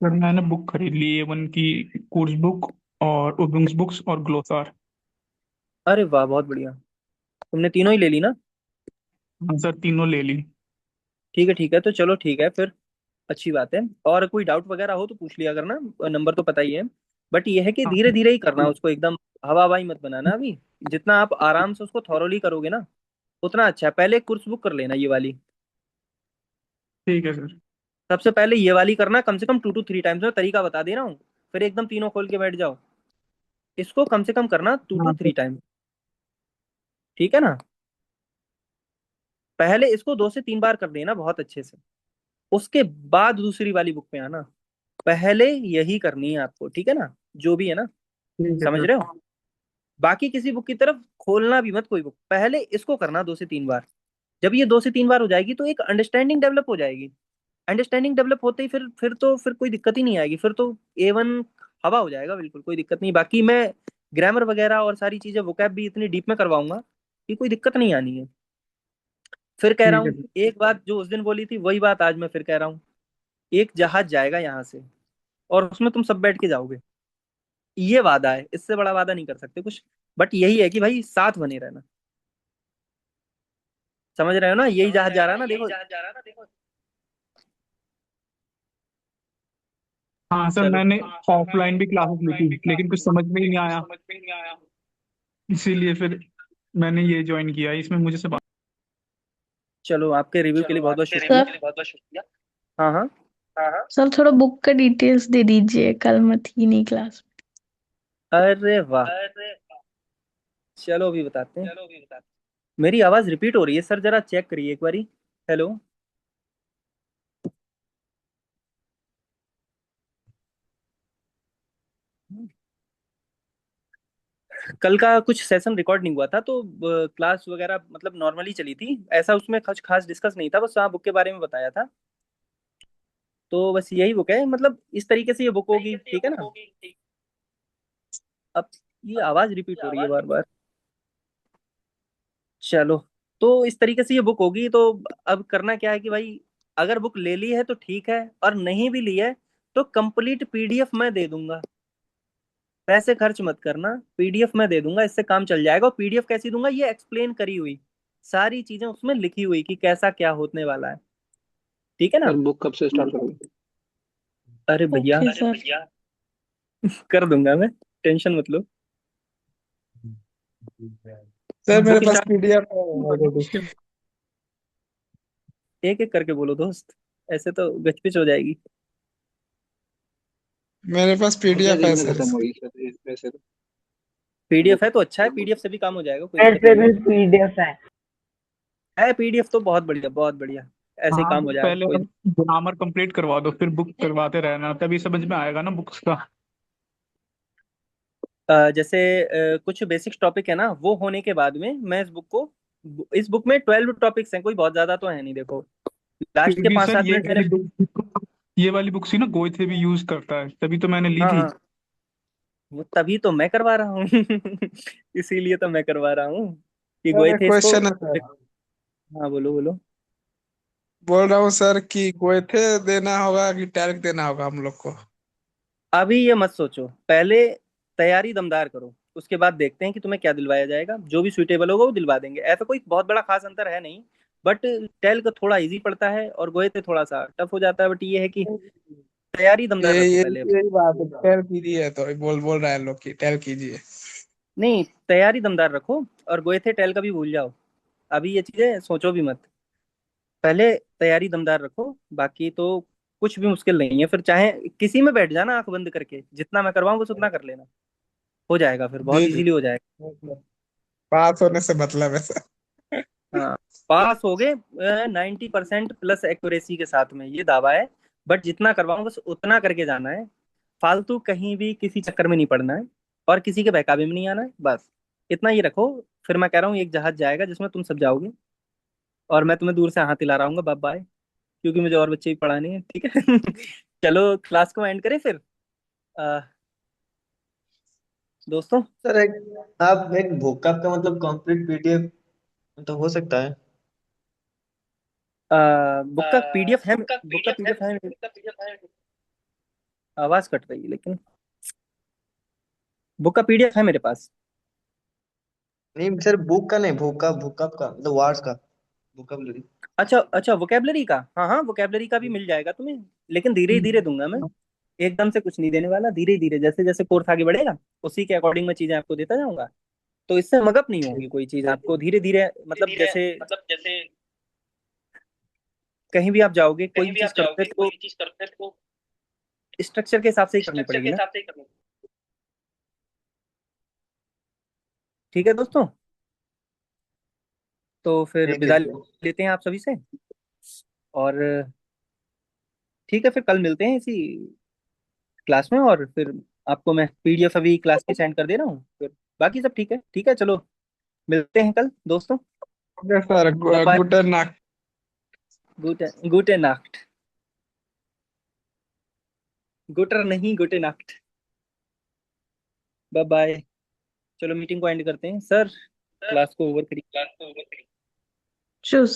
सर मैंने बुक खरीद ली A1 की, कोर्स बुक और उबुंक्स बुक्स और ग्लोसार। अरे वाह, बहुत बढ़िया। तुमने तीनों ही ले ली ना? हाँ सर, तीनों ले ली। ठीक है ठीक है, तो चलो ठीक है फिर। अच्छी बात है। और कोई डाउट वगैरह हो तो पूछ लिया करना, नंबर तो पता ही है। बट ये है कि हाँ धीरे धीरे ही करना उसको, एकदम हवा हवाई मत बनाना अभी। जितना आप आराम से उसको थॉरोली करोगे ना, उतना अच्छा है। पहले कोर्स बुक कर लेना ये वाली। ठीक है सर। सबसे पहले ये वाली करना, कम से कम 2 to 3 टाइम्स। में तरीका बता दे रहा हूँ, फिर एकदम तीनों खोल के बैठ जाओ। इसको कम से कम करना टू टू हाँ थ्री सर। टाइम ठीक है ना। पहले इसको 2 से 3 बार कर देना बहुत अच्छे से, उसके बाद दूसरी वाली बुक पे आना। पहले यही करनी है आपको, ठीक है ना, जो भी है ना, ठीक है समझ सर। रहे हो। बाकी किसी बुक की तरफ खोलना भी मत कोई बुक, पहले इसको करना 2 से 3 बार। जब ये 2 से 3 बार हो जाएगी तो एक अंडरस्टैंडिंग डेवलप हो जाएगी। अंडरस्टैंडिंग डेवलप होते ही फिर कोई दिक्कत ही नहीं आएगी, फिर तो A1 हवा हो जाएगा, बिल्कुल कोई दिक्कत नहीं। बाकी मैं ग्रामर वगैरह और सारी चीजें वोकैब भी इतनी डीप में करवाऊंगा कि कोई दिक्कत नहीं आनी है। फिर कह रहा ठीक है हूँ, सर। एक बात जो उस दिन बोली थी वही बात आज मैं फिर कह रहा हूँ। एक जहाज जाएगा यहाँ से और उसमें तुम सब बैठ के जाओगे, ये वादा है, इससे बड़ा वादा नहीं कर सकते कुछ। बट यही है कि भाई साथ बने रहना। समझ रहे हो ना, यही जहाज जा रहा है ना, देखो। हाँ सर, चलो, मैंने ऑफलाइन भी क्लासेस ली थी लेकिन कुछ समझ में ही नहीं आया, इसीलिए फिर मैंने ये ज्वाइन किया। इसमें मुझे सब चलो आपके रिव्यू के लिए बहुत बहुत शुक्रिया। सर हाँ हाँ। सर थोड़ा बुक का डिटेल्स दे दीजिए, कल मैं थी नहीं क्लास अरे वाह, चलो अभी बताते हैं। मेरी आवाज रिपीट हो रही है सर, जरा चेक करिए एक बारी। हेलो। कल का कुछ सेशन रिकॉर्ड नहीं हुआ था तो क्लास वगैरह मतलब नॉर्मली चली थी, ऐसा उसमें कुछ खास डिस्कस नहीं था, बस हाँ बुक के बारे में बताया था। तो बस यही बुक है, मतलब इस तरीके से ये बुक होगी, ठीक है ना। अब ये आवाज रिपीट हो रही है बार बार। चलो, तो इस तरीके से ये बुक होगी। तो अब करना क्या है कि भाई, अगर बुक ले ली है तो ठीक है, और नहीं भी ली है तो कंप्लीट PDF मैं दे दूंगा। पैसे खर्च मत करना, PDF मैं दे दूंगा, इससे काम चल जाएगा। और PDF कैसी दूंगा, ये एक्सप्लेन करी हुई सारी चीजें उसमें लिखी हुई कि कैसा क्या होने वाला है, ठीक है ना। सर बुक कब से स्टार्ट करोगे? अरे भैया, ओके सर। कर दूंगा मैं, टेंशन मत लो। सर मेरे बुक पास स्टार्ट, पीडीएफ है ऑलरेडी। एक एक करके बोलो दोस्त, ऐसे तो गचपिच हो जाएगी। मेरे पास कितने पीडीएफ दिन है में सर खत्म इसकी। होगी सर वैसे तो PDF है बुक? तो अच्छा है, PDF से भी काम हो जाएगा, कोई दिक्कत ऐसे नहीं भी पीडीएफ है। है। PDF तो बहुत बढ़िया, बहुत बढ़िया, ऐसे ही हाँ काम हो तो जाएगा पहले कोई। आप ग्रामर कंप्लीट करवा दो, फिर बुक करवाते रहना, तभी समझ में आएगा ना बुक्स का। जैसे कुछ बेसिक्स टॉपिक है ना, वो होने के बाद में मैं इस बुक में 12 टॉपिक्स हैं, कोई बहुत ज्यादा तो है नहीं देखो। लास्ट के क्योंकि पांच सर सात मिनट मेरे। ये वाली बुक्स ही ना गोइथे भी यूज करता है, तभी तो मैंने ली हाँ थी। हाँ, वो तभी तो मैं करवा रहा हूँ इसीलिए तो मैं करवा रहा हूँ कि सर गोए एक थे इसको। क्वेश्चन है सर। हाँ बोलो बोलो। बोल रहा हूँ सर कि गोएथे देना होगा कि टैल्क देना होगा हम लोग को? अभी ये मत सोचो, पहले तैयारी दमदार करो, उसके बाद देखते हैं कि तुम्हें क्या दिलवाया जाएगा। जो भी सुइटेबल होगा वो दिलवा देंगे, ऐसा कोई बहुत बड़ा खास अंतर है नहीं। बट टेल का थोड़ा इजी पड़ता है और गोए थे थोड़ा सा टफ हो जाता है, बट ये है कि तैयारी ये दमदार रखो ये पहले। यही बात है, टैल कीजिए तो बोल बोल रहा है लोग कि टैल कीजिए। नहीं, तैयारी दमदार रखो, और गोए थे टेल का भी भूल जाओ। अभी ये चीजें सोचो भी मत, पहले तैयारी दमदार रखो। बाकी तो कुछ भी मुश्किल नहीं है, फिर चाहे किसी में बैठ जाना आंख बंद करके, जितना मैं करवाऊँ बस उतना कर लेना, हो जाएगा, फिर बहुत जी जी। इजीली हो जाएगा। पास होने से मतलब है सर। हाँ, पास हो गए 90% प्लस एक्यूरेसी के साथ में, ये दावा है। बट जितना करवाऊँ बस उतना करके जाना है, फालतू कहीं भी किसी चक्कर में नहीं पड़ना है, और किसी के बहकावे में नहीं आना है, बस इतना ही रखो। फिर मैं कह रहा हूँ एक जहाज जाएगा जिसमें तुम सब जाओगे, और मैं तुम्हें दूर से हाथ हिला रहा हूँ बाय बाय, क्योंकि मुझे और बच्चे भी पढ़ाने हैं, ठीक है चलो क्लास को एंड करें फिर अ, दोस्तों। सर एक आप एक भूकंप का मतलब कंप्लीट पीडीएफ तो हो सकता है? बुक का PDF है, बुक का PDF है। आवाज कट रही है लेकिन बुक का PDF है मेरे पास। नहीं सर, बुक का नहीं, भूकंप भूकंप का मतलब वार्स का vocabulary। अच्छा अच्छा, वोकेबलरी का, हाँ हाँ, वोकेबलरी का भी मिल जाएगा तुम्हें, लेकिन धीरे धीरे दूंगा मैं, एकदम से कुछ नहीं देने वाला। धीरे धीरे जैसे जैसे कोर्स आगे बढ़ेगा उसी के अकॉर्डिंग मैं चीजें आपको देता जाऊंगा। तो इससे मगअप नहीं होगी कोई चीज आपको, धीरे धीरे मतलब जैसे कहीं भी आप जाओगे कोई भी चीज करोगे तो स्ट्रक्चर के हिसाब से ही करनी पड़ेगी ना। ठीक है दोस्तों, तो फिर ठीक है। विदा लेते हैं आप सभी से। और ठीक है, फिर कल मिलते हैं इसी क्लास में, और फिर आपको मैं पीडीएफ अभी क्लास की सेंड कर दे रहा हूँ, फिर बाकी सब ठीक है। ठीक है, चलो मिलते हैं कल दोस्तों। Okay sir, bye. Good night. गुटे नाफ्ट, गुटर नहीं, गुटे नाफ्ट। Bye bye. चलो मीटिंग को एंड करते हैं सर, क्लास को ओवर करिए। Tschüss.